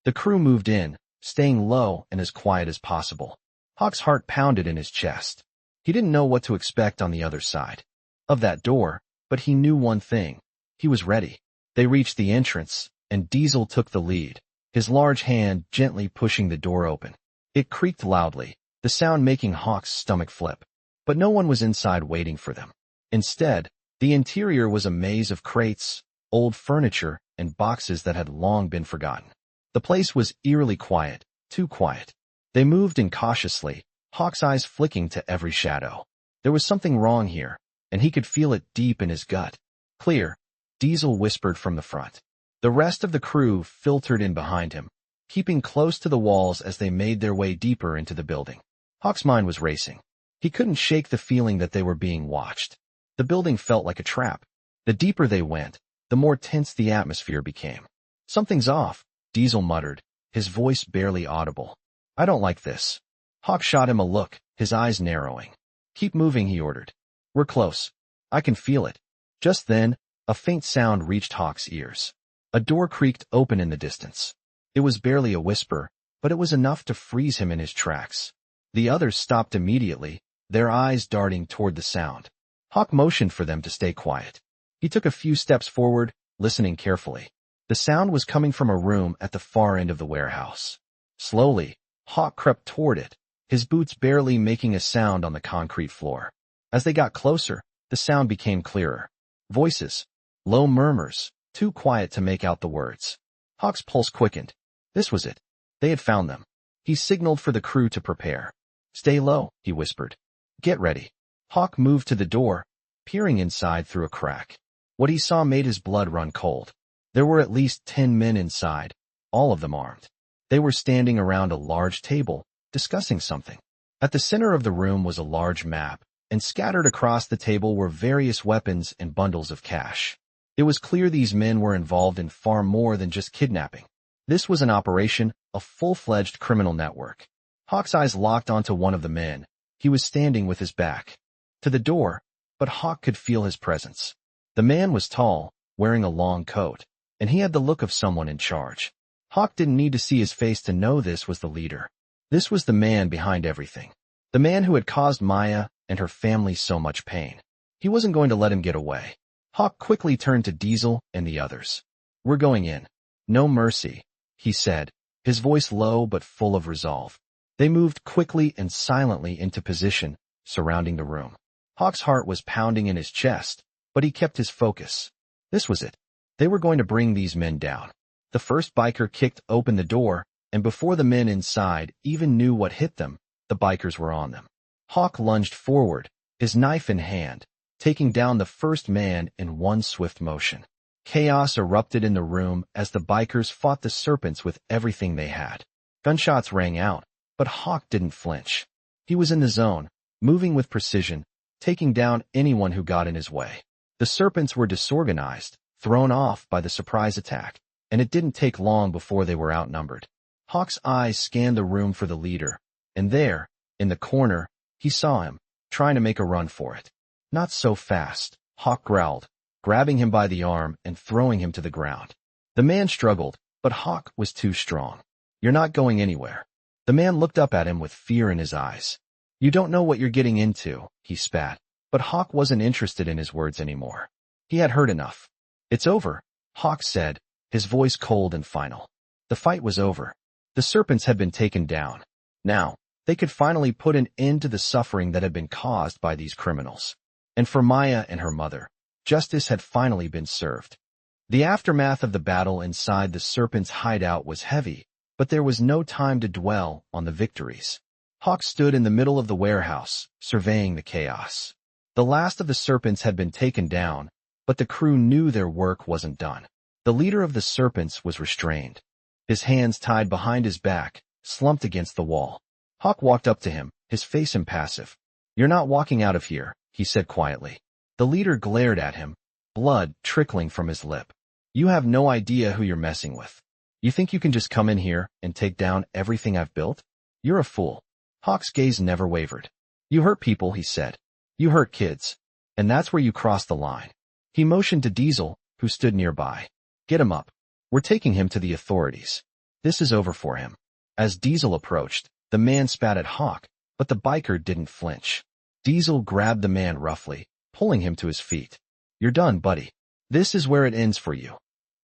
The crew moved in, staying low and as quiet as possible. Hawk's heart pounded in his chest. He didn't know what to expect on the other side of that door, but he knew one thing. He was ready. They reached the entrance, and Diesel took the lead, his large hand gently pushing the door open. It creaked loudly, the sound making Hawk's stomach flip. But no one was inside waiting for them. Instead, the interior was a maze of crates, old furniture, and boxes that had long been forgotten. The place was eerily quiet, too quiet. They moved in cautiously, Hawk's eyes flicking to every shadow. There was something wrong here, and he could feel it deep in his gut. Clear, Diesel whispered from the front. The rest of the crew filtered in behind him, keeping close to the walls as they made their way deeper into the building. Hawk's mind was racing. He couldn't shake the feeling that they were being watched. The building felt like a trap. The deeper they went, the more tense the atmosphere became. Something's off, Diesel muttered, his voice barely audible. I don't like this. Hawk shot him a look, his eyes narrowing. Keep moving, he ordered. We're close. I can feel it. Just then, a faint sound reached Hawk's ears. A door creaked open in the distance. It was barely a whisper, but it was enough to freeze him in his tracks. The others stopped immediately, their eyes darting toward the sound. Hawk motioned for them to stay quiet. He took a few steps forward, listening carefully. The sound was coming from a room at the far end of the warehouse. Slowly, Hawk crept toward it, his boots barely making a sound on the concrete floor. As they got closer, the sound became clearer. Voices. Low murmurs, too quiet to make out the words. Hawk's pulse quickened. This was it. They had found them. He signaled for the crew to prepare. Stay low, he whispered. Get ready. Hawk moved to the door, peering inside through a crack. What he saw made his blood run cold. There were at least 10 men inside, all of them armed. They were standing around a large table, discussing something. At the center of the room was a large map, and scattered across the table were various weapons and bundles of cash. It was clear these men were involved in far more than just kidnapping. This was an operation, a full-fledged criminal network. Hawk's eyes locked onto one of the men. He was standing with his back to the door, but Hawk could feel his presence. The man was tall, wearing a long coat, and he had the look of someone in charge. Hawk didn't need to see his face to know this was the leader. This was the man behind everything. The man who had caused Maya and her family so much pain. He wasn't going to let him get away. Hawk quickly turned to Diesel and the others. We're going in. No mercy, he said, his voice low but full of resolve. They moved quickly and silently into position, surrounding the room. Hawk's heart was pounding in his chest, but he kept his focus. This was it. They were going to bring these men down. The first biker kicked open the door, and before the men inside even knew what hit them, the bikers were on them. Hawk lunged forward, his knife in hand, taking down the first man in one swift motion. Chaos erupted in the room as the bikers fought the serpents with everything they had. Gunshots rang out, but Hawk didn't flinch. He was in the zone, moving with precision, taking down anyone who got in his way. The serpents were disorganized, thrown off by the surprise attack, and it didn't take long before they were outnumbered. Hawk's eyes scanned the room for the leader, and there, in the corner, he saw him, trying to make a run for it. Not so fast, Hawk growled, grabbing him by the arm and throwing him to the ground. The man struggled, but Hawk was too strong. You're not going anywhere. The man looked up at him with fear in his eyes. You don't know what you're getting into, he spat, but Hawk wasn't interested in his words anymore. He had heard enough. It's over, Hawk said, his voice cold and final. The fight was over. The serpents had been taken down. Now, they could finally put an end to the suffering that had been caused by these criminals. And for Maya and her mother, justice had finally been served. The aftermath of the battle inside the serpent's hideout was heavy, but there was no time to dwell on the victories. Hawk stood in the middle of the warehouse, surveying the chaos. The last of the serpents had been taken down, but the crew knew their work wasn't done. The leader of the serpents was restrained. His hands tied behind his back, slumped against the wall. Hawk walked up to him, his face impassive. You're not walking out of here, he said quietly. The leader glared at him, blood trickling from his lip. You have no idea who you're messing with. You think you can just come in here and take down everything I've built? You're a fool. Hawk's gaze never wavered. You hurt people, he said. You hurt kids. And that's where you cross the line. He motioned to Diesel, who stood nearby. Get him up. We're taking him to the authorities. This is over for him. As Diesel approached, the man spat at Hawk, but the biker didn't flinch. Diesel grabbed the man roughly, pulling him to his feet. You're done, buddy. This is where it ends for you,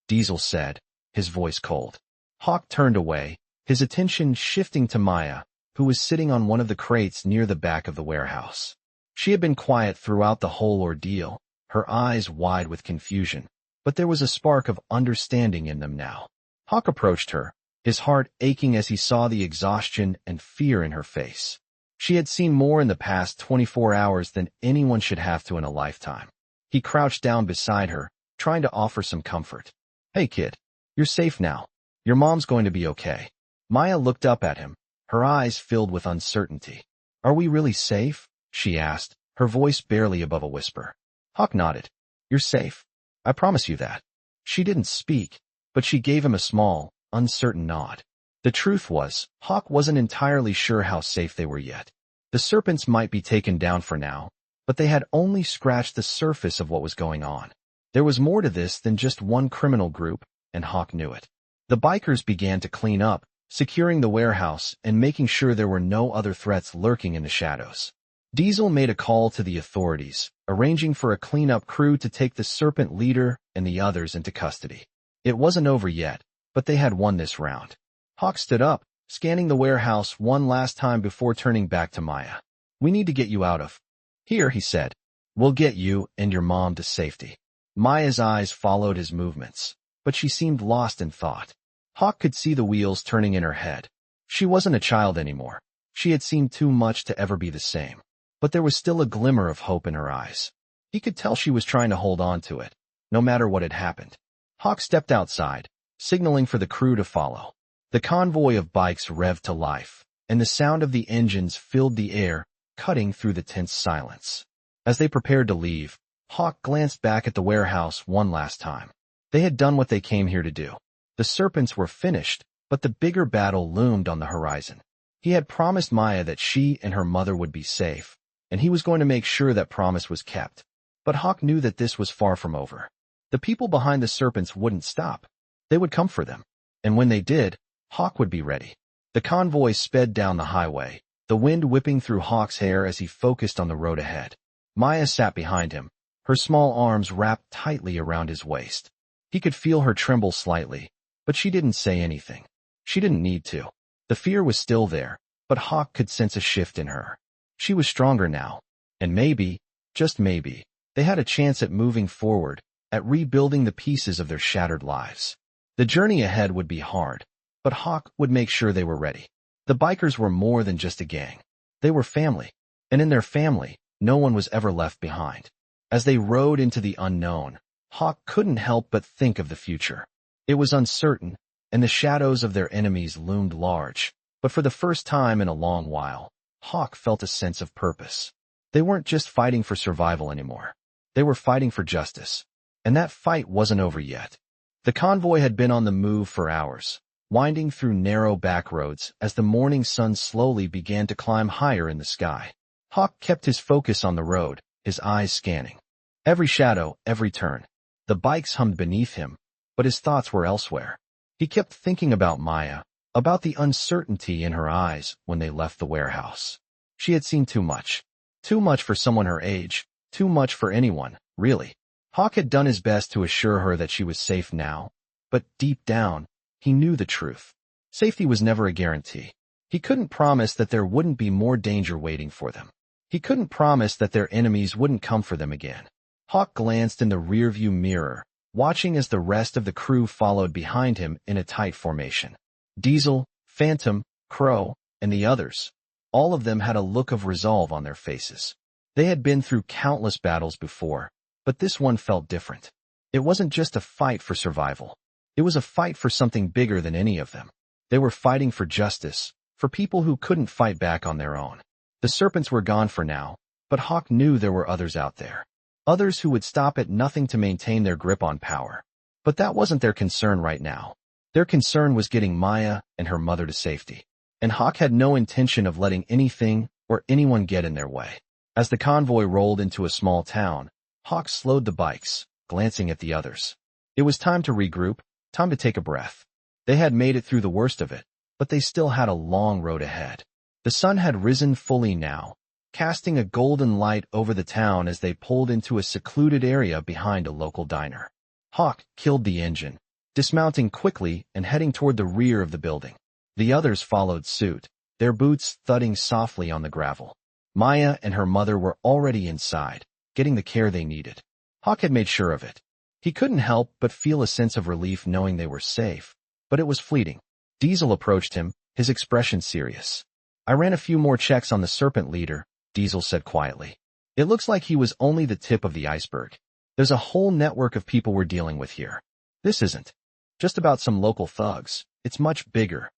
Diesel said, his voice cold. Hawk turned away, his attention shifting to Maya, who was sitting on one of the crates near the back of the warehouse. She had been quiet throughout the whole ordeal, her eyes wide with confusion, but there was a spark of understanding in them now. Hawk approached her, his heart aching as he saw the exhaustion and fear in her face. She had seen more in the past 24 hours than anyone should have to in a lifetime. He crouched down beside her, trying to offer some comfort. Hey kid, you're safe now. Your mom's going to be okay. Maya looked up at him, her eyes filled with uncertainty. Are we really safe? She asked, her voice barely above a whisper. Hawk nodded. You're safe. I promise you that. She didn't speak, but she gave him a small, uncertain nod. The truth was, Hawk wasn't entirely sure how safe they were yet. The serpents might be taken down for now, but they had only scratched the surface of what was going on. There was more to this than just one criminal group, and Hawk knew it. The bikers began to clean up, securing the warehouse and making sure there were no other threats lurking in the shadows. Diesel made a call to the authorities, arranging for a cleanup crew to take the serpent leader and the others into custody. It wasn't over yet, but they had won this round. Hawk stood up, scanning the warehouse one last time before turning back to Maya. We need to get you out of here, he said. We'll get you and your mom to safety. Maya's eyes followed his movements, but she seemed lost in thought. Hawk could see the wheels turning in her head. She wasn't a child anymore. She had seen too much to ever be the same. But there was still a glimmer of hope in her eyes. He could tell she was trying to hold on to it, no matter what had happened. Hawk stepped outside, signaling for the crew to follow. The convoy of bikes revved to life, and the sound of the engines filled the air, cutting through the tense silence. As they prepared to leave, Hawk glanced back at the warehouse one last time. They had done what they came here to do. The serpents were finished, but the bigger battle loomed on the horizon. He had promised Maya that she and her mother would be safe, and he was going to make sure that promise was kept. But Hawk knew that this was far from over. The people behind the serpents wouldn't stop. They would come for them. And when they did, Hawk would be ready. The convoy sped down the highway, the wind whipping through Hawk's hair as he focused on the road ahead. Maya sat behind him, her small arms wrapped tightly around his waist. He could feel her tremble slightly, but she didn't say anything. She didn't need to. The fear was still there, but Hawk could sense a shift in her. She was stronger now, and maybe, just maybe, they had a chance at moving forward, at rebuilding the pieces of their shattered lives. The journey ahead would be hard, but Hawk would make sure they were ready. The bikers were more than just a gang. They were family, and in their family, no one was ever left behind. As they rode into the unknown, Hawk couldn't help but think of the future. It was uncertain, and the shadows of their enemies loomed large, but for the first time in a long while, Hawk felt a sense of purpose. They weren't just fighting for survival anymore. They were fighting for justice. And that fight wasn't over yet. The convoy had been on the move for hours, winding through narrow back roads as the morning sun slowly began to climb higher in the sky. Hawk kept his focus on the road, his eyes scanning. Every shadow, every turn. The bikes hummed beneath him, but his thoughts were elsewhere. He kept thinking about Maya, about the uncertainty in her eyes when they left the warehouse. She had seen too much. Too much for someone her age, too much for anyone, really. Hawk had done his best to assure her that she was safe now, but deep down, he knew the truth. Safety was never a guarantee. He couldn't promise that there wouldn't be more danger waiting for them. He couldn't promise that their enemies wouldn't come for them again. Hawk glanced in the rearview mirror, watching as the rest of the crew followed behind him in a tight formation. Diesel, Phantom, Crow, and the others. All of them had a look of resolve on their faces. They had been through countless battles before, but this one felt different. It wasn't just a fight for survival. It was a fight for something bigger than any of them. They were fighting for justice, for people who couldn't fight back on their own. The serpents were gone for now, but Hawk knew there were others out there. Others who would stop at nothing to maintain their grip on power. But that wasn't their concern right now. Their concern was getting Maya and her mother to safety. And Hawk had no intention of letting anything or anyone get in their way. As the convoy rolled into a small town, Hawk slowed the bikes, glancing at the others. It was time to regroup, time to take a breath. They had made it through the worst of it, but they still had a long road ahead. The sun had risen fully now, casting a golden light over the town as they pulled into a secluded area behind a local diner. Hawk killed the engine, dismounting quickly and heading toward the rear of the building. The others followed suit, their boots thudding softly on the gravel. Maya and her mother were already inside, getting the care they needed. Hawk had made sure of it. He couldn't help but feel a sense of relief knowing they were safe, but it was fleeting. Diesel approached him, his expression serious. I ran a few more checks on the serpent leader, Diesel said quietly. It looks like he was only the tip of the iceberg. There's a whole network of people we're dealing with here. This isn't just about some local thugs. It's much bigger.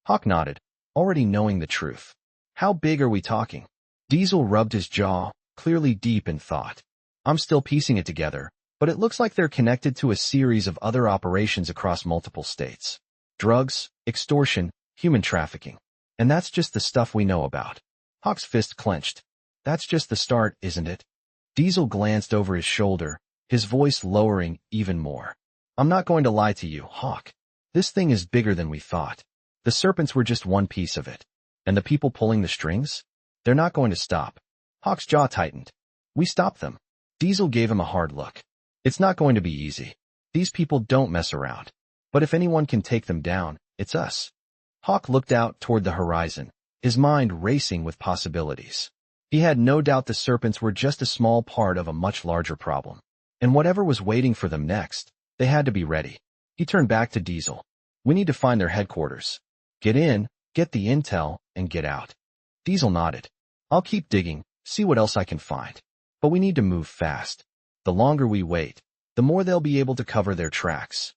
Hawk nodded, already knowing the truth. How big are we talking? Diesel rubbed his jaw, clearly deep in thought. I'm still piecing it together, but it looks like they're connected to a series of other operations across multiple states. Drugs, extortion, human trafficking. And that's just the stuff we know about. Hawk's fist clenched. That's just the start, isn't it? Diesel glanced over his shoulder, his voice lowering even more. I'm not going to lie to you, Hawk. This thing is bigger than we thought. The serpents were just one piece of it. And the people pulling the strings? They're not going to stop. Hawk's jaw tightened. We stopped them. Diesel gave him a hard look. It's not going to be easy. These people don't mess around. But if anyone can take them down, it's us. Hawk looked out toward the horizon, his mind racing with possibilities. He had no doubt the serpents were just a small part of a much larger problem. And whatever was waiting for them next, they had to be ready. He turned back to Diesel. We need to find their headquarters. Get in, get the intel, and get out. Diesel nodded. I'll keep digging, see what else I can find. But we need to move fast. The longer we wait, the more they'll be able to cover their tracks.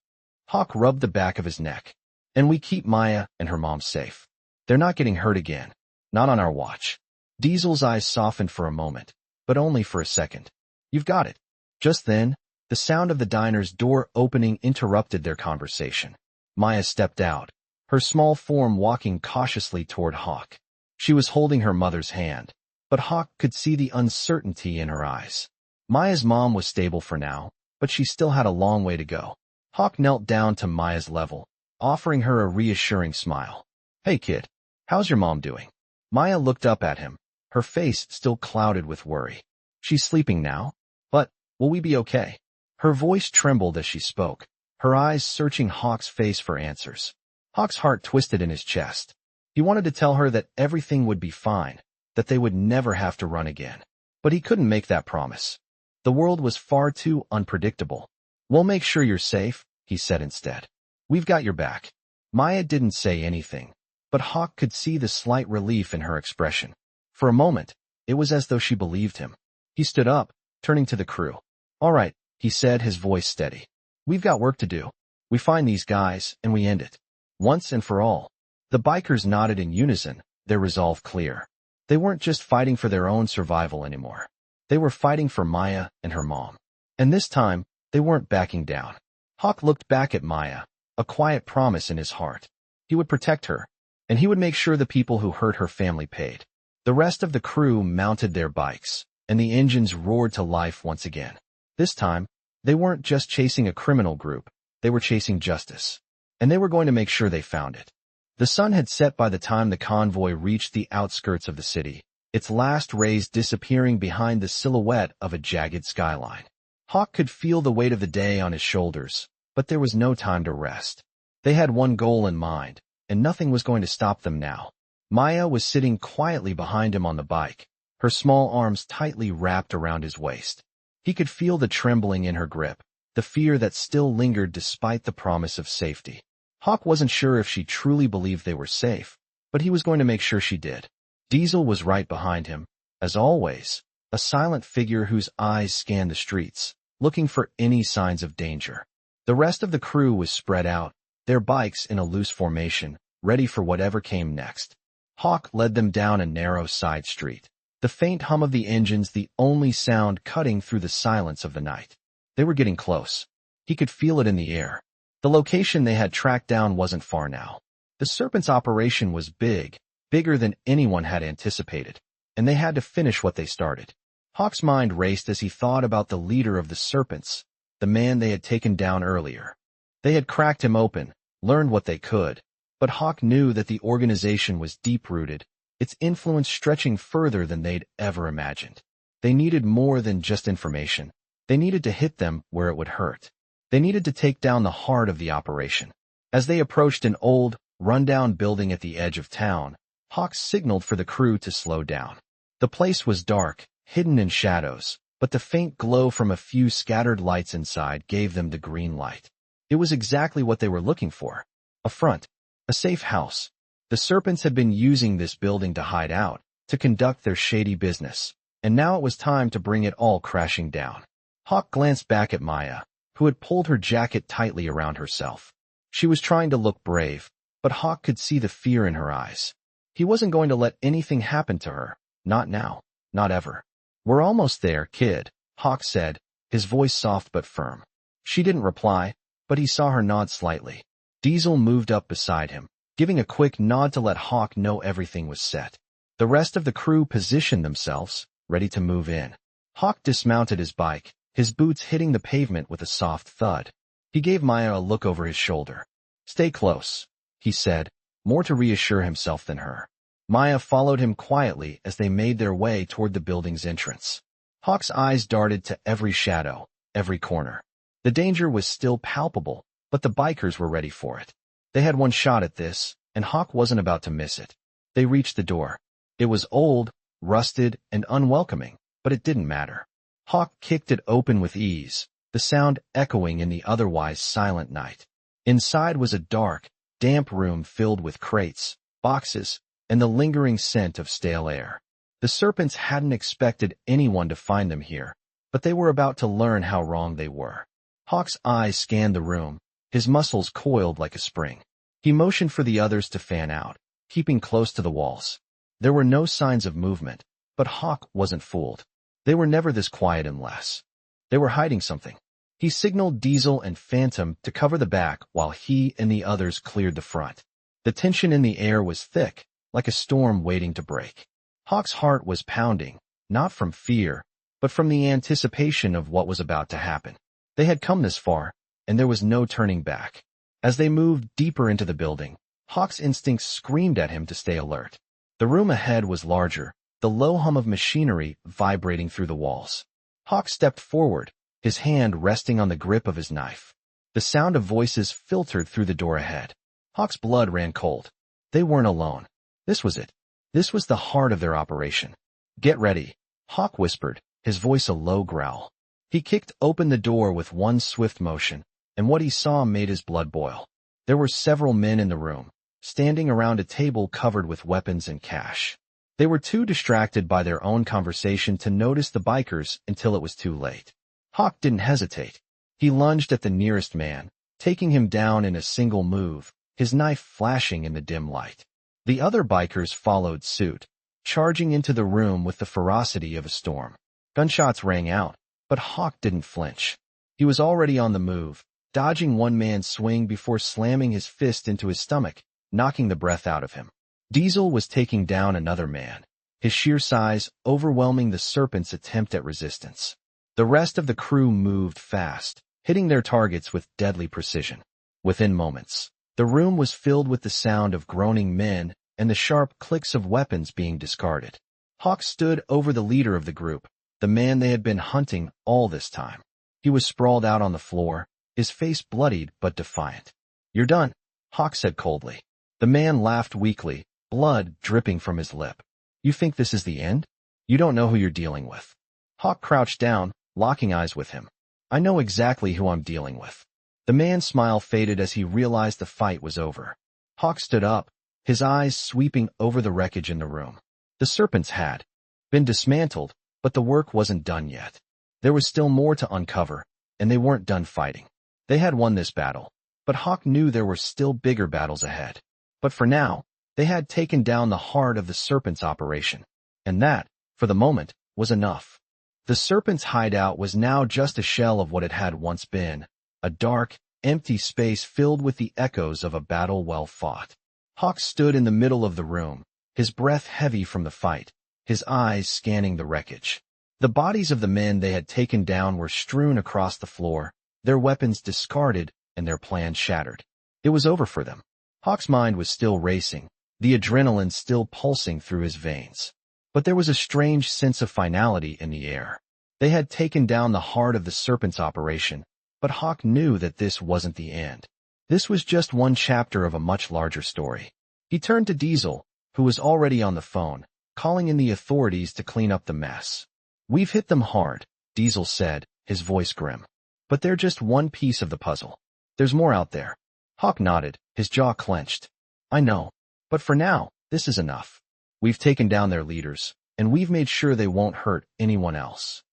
Hawk rubbed the back of his neck. And we keep Maya and her mom safe. They're not getting hurt again. Not on our watch. Diesel's eyes softened for a moment, but only for a second. You've got it. Just then, the sound of the diner's door opening interrupted their conversation. Maya stepped out, her small form walking cautiously toward Hawk. She was holding her mother's hand, but Hawk could see the uncertainty in her eyes. Maya's mom was stable for now, but she still had a long way to go. Hawk knelt down to Maya's level, offering her a reassuring smile. Hey kid, how's your mom doing? Maya looked up at him, her face still clouded with worry. She's sleeping now? But, will we be okay? Her voice trembled as she spoke, her eyes searching Hawk's face for answers. Hawk's heart twisted in his chest. He wanted to tell her that everything would be fine, that they would never have to run again. But he couldn't make that promise. The world was far too unpredictable. We'll make sure you're safe, he said instead. We've got your back. Maya didn't say anything, but Hawk could see the slight relief in her expression. For a moment, it was as though she believed him. He stood up, turning to the crew. All right, he said, his voice steady. We've got work to do. We find these guys, and we end it. Once and for all. The bikers nodded in unison, their resolve clear. They weren't just fighting for their own survival anymore. They were fighting for Maya and her mom. And this time, they weren't backing down. Hawk looked back at Maya, a quiet promise in his heart. He would protect her, and he would make sure the people who hurt her family paid. The rest of the crew mounted their bikes, and the engines roared to life once again. This time, they weren't just chasing a criminal group, they were chasing justice. And they were going to make sure they found it. The sun had set by the time the convoy reached the outskirts of the city, its last rays disappearing behind the silhouette of a jagged skyline. Hawk could feel the weight of the day on his shoulders, but there was no time to rest. They had one goal in mind, and nothing was going to stop them now. Maya was sitting quietly behind him on the bike, her small arms tightly wrapped around his waist. He could feel the trembling in her grip, the fear that still lingered despite the promise of safety. Hawk wasn't sure if she truly believed they were safe, but he was going to make sure she did. Diesel was right behind him, as always, a silent figure whose eyes scanned the streets, looking for any signs of danger. The rest of the crew was spread out, their bikes in a loose formation, ready for whatever came next. Hawk led them down a narrow side street, the faint hum of the engines the only sound cutting through the silence of the night. They were getting close. He could feel it in the air. The location they had tracked down wasn't far now. The Serpent's operation was big, bigger than anyone had anticipated, and they had to finish what they started. Hawk's mind raced as he thought about the leader of the Serpents, the man they had taken down earlier. They had cracked him open, learned what they could, but Hawk knew that the organization was deep-rooted, its influence stretching further than they'd ever imagined. They needed more than just information. They needed to hit them where it would hurt. They needed to take down the heart of the operation. As they approached an old, run-down building at the edge of town, Hawk signaled for the crew to slow down. The place was dark, hidden in shadows, but the faint glow from a few scattered lights inside gave them the green light. It was exactly what they were looking for. A front. A safe house. The serpents had been using this building to hide out, to conduct their shady business, and now it was time to bring it all crashing down. Hawk glanced back at Maya, who had pulled her jacket tightly around herself. She was trying to look brave, but Hawk could see the fear in her eyes. He wasn't going to let anything happen to her. Not now. Not ever. "We're almost there, kid," Hawk said, his voice soft but firm. She didn't reply, but he saw her nod slightly. Diesel moved up beside him, giving a quick nod to let Hawk know everything was set. The rest of the crew positioned themselves, ready to move in. Hawk dismounted his bike, his boots hitting the pavement with a soft thud. He gave Maya a look over his shoulder. "Stay close," he said, more to reassure himself than her. Maya followed him quietly as they made their way toward the building's entrance. Hawk's eyes darted to every shadow, every corner. The danger was still palpable, but the bikers were ready for it. They had one shot at this, and Hawk wasn't about to miss it. They reached the door. It was old, rusted, and unwelcoming, but it didn't matter. Hawk kicked it open with ease, the sound echoing in the otherwise silent night. Inside was a dark, damp room filled with crates, boxes, and the lingering scent of stale air. The serpents hadn't expected anyone to find them here, but they were about to learn how wrong they were. Hawk's eyes scanned the room, his muscles coiled like a spring. He motioned for the others to fan out, keeping close to the walls. There were no signs of movement, but Hawk wasn't fooled. They were never this quiet unless they were hiding something. He signaled Diesel and Phantom to cover the back while he and the others cleared the front. The tension in the air was thick, like a storm waiting to break. Hawk's heart was pounding, not from fear, but from the anticipation of what was about to happen. They had come this far, and there was no turning back. As they moved deeper into the building, Hawk's instincts screamed at him to stay alert. The room ahead was larger, the low hum of machinery vibrating through the walls. Hawk stepped forward, his hand resting on the grip of his knife. The sound of voices filtered through the door ahead. Hawk's blood ran cold. They weren't alone. This was it. This was the heart of their operation. "Get ready," Hawk whispered, his voice a low growl. He kicked open the door with one swift motion, and what he saw made his blood boil. There were several men in the room, standing around a table covered with weapons and cash. They were too distracted by their own conversation to notice the bikers until it was too late. Hawk didn't hesitate. He lunged at the nearest man, taking him down in a single move, his knife flashing in the dim light. The other bikers followed suit, charging into the room with the ferocity of a storm. Gunshots rang out, but Hawk didn't flinch. He was already on the move, dodging one man's swing before slamming his fist into his stomach, knocking the breath out of him. Diesel was taking down another man, his sheer size overwhelming the serpent's attempt at resistance. The rest of the crew moved fast, hitting their targets with deadly precision. Within moments, the room was filled with the sound of groaning men and the sharp clicks of weapons being discarded. Hawk stood over the leader of the group, the man they had been hunting all this time. He was sprawled out on the floor, his face bloodied but defiant. "You're done," Hawk said coldly. The man laughed weakly, blood dripping from his lip. "You think this is the end? You don't know who you're dealing with." Hawk crouched down, locking eyes with him. "I know exactly who I'm dealing with." The man's smile faded as he realized the fight was over. Hawk stood up, his eyes sweeping over the wreckage in the room. The serpents had been dismantled, but the work wasn't done yet. There was still more to uncover, and they weren't done fighting. They had won this battle, but Hawk knew there were still bigger battles ahead. But for now, they had taken down the heart of the serpent's operation, and that, for the moment, was enough. The serpent's hideout was now just a shell of what it had once been, a dark, empty space filled with the echoes of a battle well fought. Hawk stood in the middle of the room, his breath heavy from the fight, his eyes scanning the wreckage. The bodies of the men they had taken down were strewn across the floor, their weapons discarded and their plans shattered. It was over for them. Hawk's mind was still racing, the adrenaline still pulsing through his veins. But there was a strange sense of finality in the air. They had taken down the heart of the serpent's operation, but Hawk knew that this wasn't the end. This was just one chapter of a much larger story. He turned to Diesel, who was already on the phone, calling in the authorities to clean up the mess. "We've hit them hard," Diesel said, his voice grim. "But they're just one piece of the puzzle. There's more out there." Hawk nodded, his jaw clenched. "I know. But for now, this is enough. We've taken down their leaders, and we've made sure they won't hurt anyone else.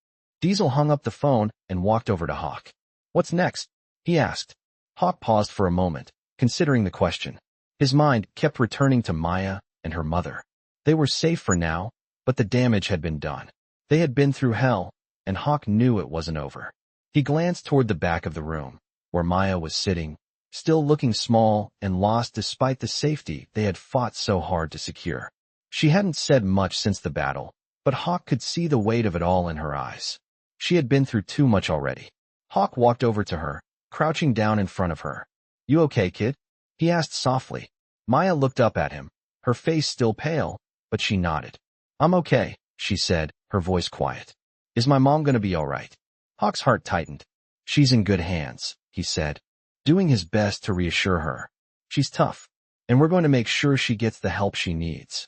Diesel hung up the phone and walked over to Hawk. What's next? He asked. Hawk paused for a moment, considering the question. His mind kept returning to Maya and her mother. They were safe for now, but the damage had been done. They had been through hell, and Hawk knew it wasn't over. He glanced toward the back of the room, where Maya was sitting, still looking small and lost despite the safety they had fought so hard to secure. She hadn't said much since the battle, but Hawk could see the weight of it all in her eyes. She had been through too much already. Hawk walked over to her, crouching down in front of her. You okay, kid? He asked softly. Maya looked up at him, her face still pale, but she nodded. I'm okay, she said, her voice quiet. Is my mom gonna be all right? Hawk's heart tightened. She's in good hands, he said, doing his best to reassure her. She's tough, and we're going to make sure she gets the help she needs.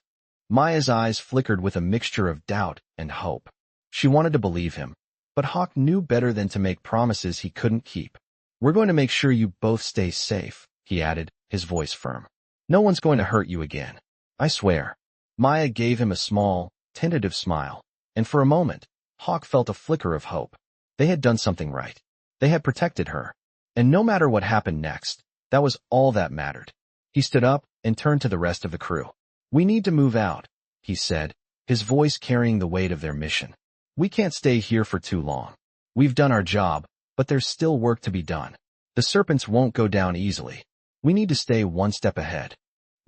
Maya's eyes flickered with a mixture of doubt and hope. She wanted to believe him, but Hawk knew better than to make promises he couldn't keep. We're going to make sure you both stay safe, he added, his voice firm. No one's going to hurt you again. I swear. Maya gave him a small, tentative smile, and for a moment, Hawk felt a flicker of hope. They had done something right. They had protected her. And no matter what happened next, that was all that mattered. He stood up and turned to the rest of the crew. We need to move out, he said, his voice carrying the weight of their mission. We can't stay here for too long. We've done our job, but there's still work to be done. The serpents won't go down easily. We need to stay one step ahead.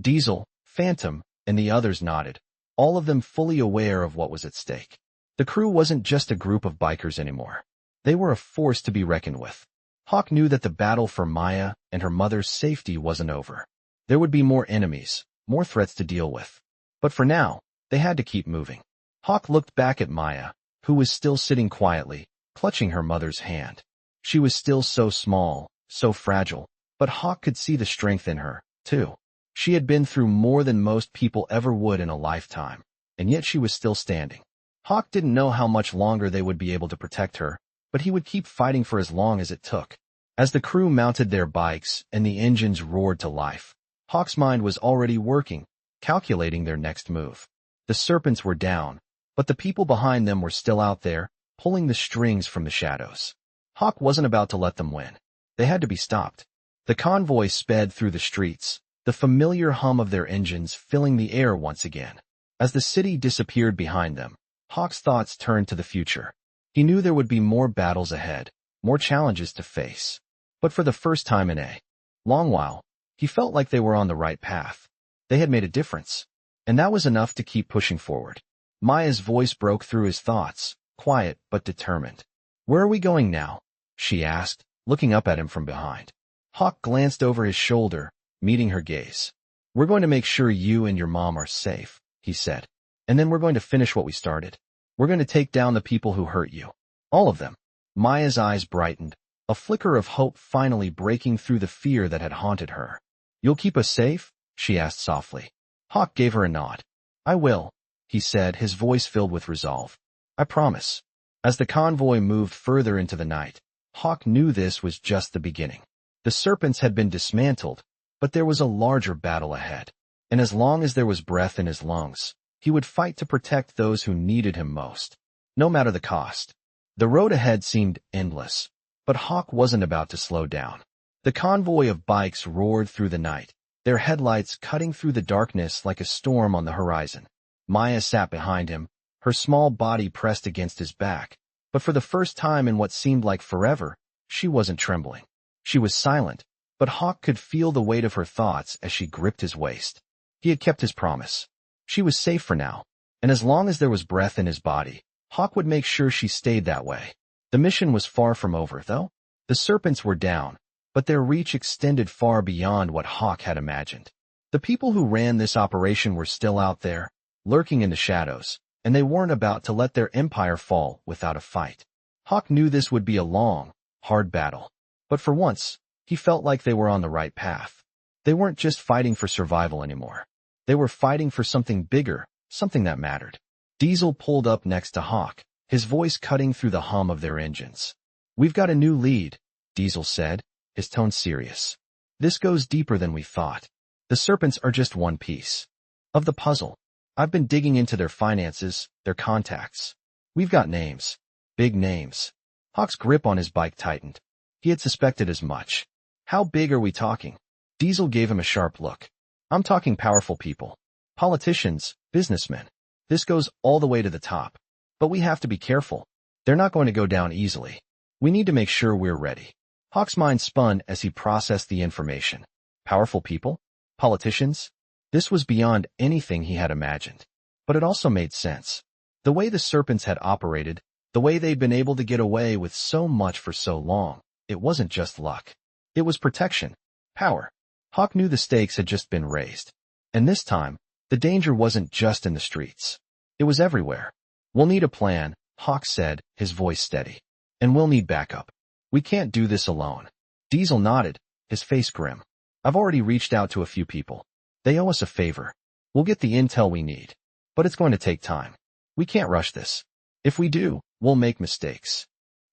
Diesel, Phantom, and the others nodded, all of them fully aware of what was at stake. The crew wasn't just a group of bikers anymore. They were a force to be reckoned with. Hawk knew that the battle for Maya and her mother's safety wasn't over. There would be more enemies, more threats to deal with. But for now, they had to keep moving. Hawk looked back at Maya, who was still sitting quietly, clutching her mother's hand. She was still so small, so fragile, but Hawk could see the strength in her, too. She had been through more than most people ever would in a lifetime, and yet she was still standing. Hawk didn't know how much longer they would be able to protect her, but he would keep fighting for as long as it took. As the crew mounted their bikes and the engines roared to life, Hawk's mind was already working, calculating their next move. The serpents were down, but the people behind them were still out there, pulling the strings from the shadows. Hawk wasn't about to let them win. They had to be stopped. The convoy sped through the streets, the familiar hum of their engines filling the air once again. As the city disappeared behind them, Hawk's thoughts turned to the future. He knew there would be more battles ahead, more challenges to face. But for the first time in a long while, he felt like they were on the right path. They had made a difference, and that was enough to keep pushing forward. Maya's voice broke through his thoughts, quiet but determined. Where are we going now? She asked, looking up at him from behind. Hawk glanced over his shoulder, meeting her gaze. We're going to make sure you and your mom are safe, he said. And then we're going to finish what we started. We're going to take down the people who hurt you. All of them. Maya's eyes brightened, a flicker of hope finally breaking through the fear that had haunted her. You'll keep us safe? She asked softly. Hawk gave her a nod. I will, he said, his voice filled with resolve. I promise. As the convoy moved further into the night, Hawk knew this was just the beginning. The serpents had been dismantled, but there was a larger battle ahead. And as long as there was breath in his lungs, he would fight to protect those who needed him most, no matter the cost. The road ahead seemed endless, but Hawk wasn't about to slow down. The convoy of bikes roared through the night, their headlights cutting through the darkness like a storm on the horizon. Maya sat behind him, her small body pressed against his back, but for the first time in what seemed like forever, she wasn't trembling. She was silent, but Hawk could feel the weight of her thoughts as she gripped his waist. He had kept his promise. She was safe for now, and as long as there was breath in his body, Hawk would make sure she stayed that way. The mission was far from over, though. The serpents were down, but their reach extended far beyond what Hawk had imagined. The people who ran this operation were still out there, lurking in the shadows, and they weren't about to let their empire fall without a fight. Hawk knew this would be a long, hard battle, but for once, he felt like they were on the right path. They weren't just fighting for survival anymore. They were fighting for something bigger, something that mattered. Diesel pulled up next to Hawk, his voice cutting through the hum of their engines. We've got a new lead, Diesel said, his tone serious. This goes deeper than we thought. The serpents are just one piece of the puzzle. I've been digging into their finances, their contacts. We've got names. Big names. Hawk's grip on his bike tightened. He had suspected as much. How big are we talking? Diesel gave him a sharp look. I'm talking powerful people. Politicians, businessmen. This goes all the way to the top. But we have to be careful. They're not going to go down easily. We need to make sure we're ready. Hawk's mind spun as he processed the information. Powerful people? Politicians? This was beyond anything he had imagined. But it also made sense. The way the serpents had operated, the way they'd been able to get away with so much for so long, it wasn't just luck. It was protection. Power. Hawk knew the stakes had just been raised. And this time, the danger wasn't just in the streets. It was everywhere. We'll need a plan, Hawk said, his voice steady. And we'll need backup. We can't do this alone. Diesel nodded, his face grim. I've already reached out to a few people. They owe us a favor. We'll get the intel we need. But it's going to take time. We can't rush this. If we do, we'll make mistakes.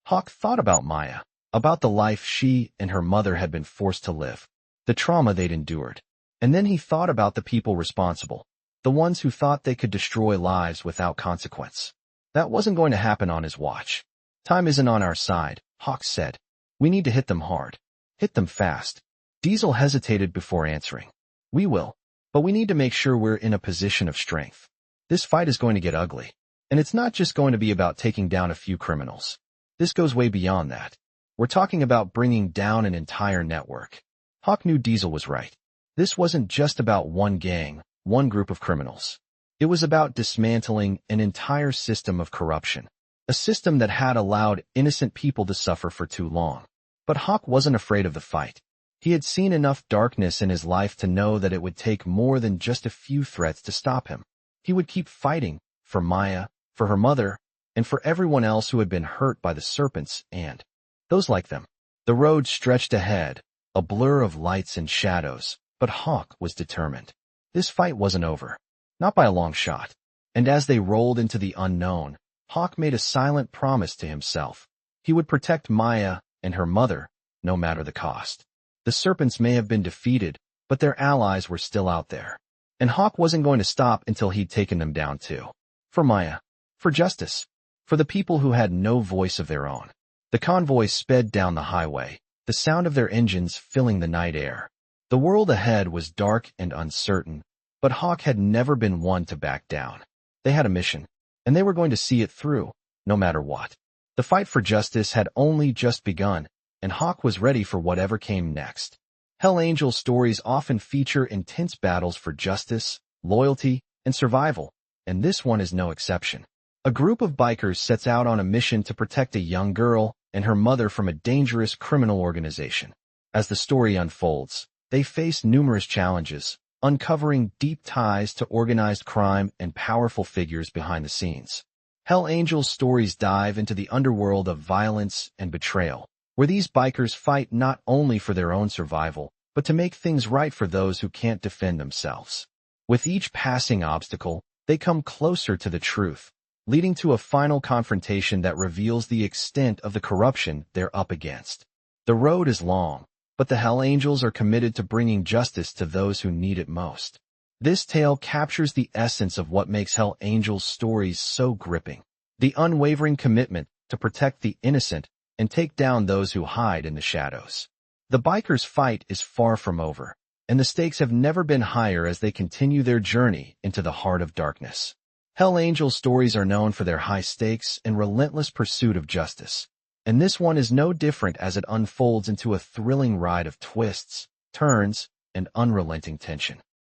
Hawk thought about Maya, about the life she and her mother had been forced to live, the trauma they'd endured. And then he thought about the people responsible, the ones who thought they could destroy lives without consequence. That wasn't going to happen on his watch. Time isn't on our side, Hawk said. We need to hit them hard. Hit them fast. Diesel hesitated before answering. We will. But we need to make sure we're in a position of strength. This fight is going to get ugly. And it's not just going to be about taking down a few criminals. This goes way beyond that. We're talking about bringing down an entire network. Hawk knew Diesel was right. This wasn't just about one gang, one group of criminals. It was about dismantling an entire system of corruption. A system that had allowed innocent people to suffer for too long. But Hawk wasn't afraid of the fight. He had seen enough darkness in his life to know that it would take more than just a few threats to stop him. He would keep fighting, for Maya, for her mother, and for everyone else who had been hurt by the serpents and those like them. The road stretched ahead, a blur of lights and shadows, but Hawk was determined. This fight wasn't over. Not by a long shot. And as they rolled into the unknown, Hawk made a silent promise to himself. He would protect Maya and her mother, no matter the cost. The serpents may have been defeated, but their allies were still out there. And Hawk wasn't going to stop until he'd taken them down too. For Maya. For justice. For the people who had no voice of their own. The convoy sped down the highway, the sound of their engines filling the night air. The world ahead was dark and uncertain, but Hawk had never been one to back down. They had a mission, and they were going to see it through, no matter what. The fight for justice had only just begun, and Hawk was ready for whatever came next. Hell Angel stories often feature intense battles for justice, loyalty, and survival, and this one is no exception. A group of bikers sets out on a mission to protect a young girl and her mother from a dangerous criminal organization. As the story unfolds, they face numerous challenges, uncovering deep ties to organized crime and powerful figures behind the scenes. Hell Angel's stories dive into the underworld of violence and betrayal, where these bikers fight not only for their own survival, but to make things right for those who can't defend themselves. With each passing obstacle, they come closer to the truth, leading to a final confrontation that reveals the extent of the corruption they're up against. The road is long, but the Hell Angels are committed to bringing justice to those who need it most. This tale captures the essence of what makes Hell Angels stories so gripping. The unwavering commitment to protect the innocent and take down those who hide in the shadows. The bikers' fight is far from over, and the stakes have never been higher as they continue their journey into the heart of darkness. Hell Angel stories are known for their high stakes and relentless pursuit of justice. And this one is no different as it unfolds into a thrilling ride of twists, turns, and unrelenting tension.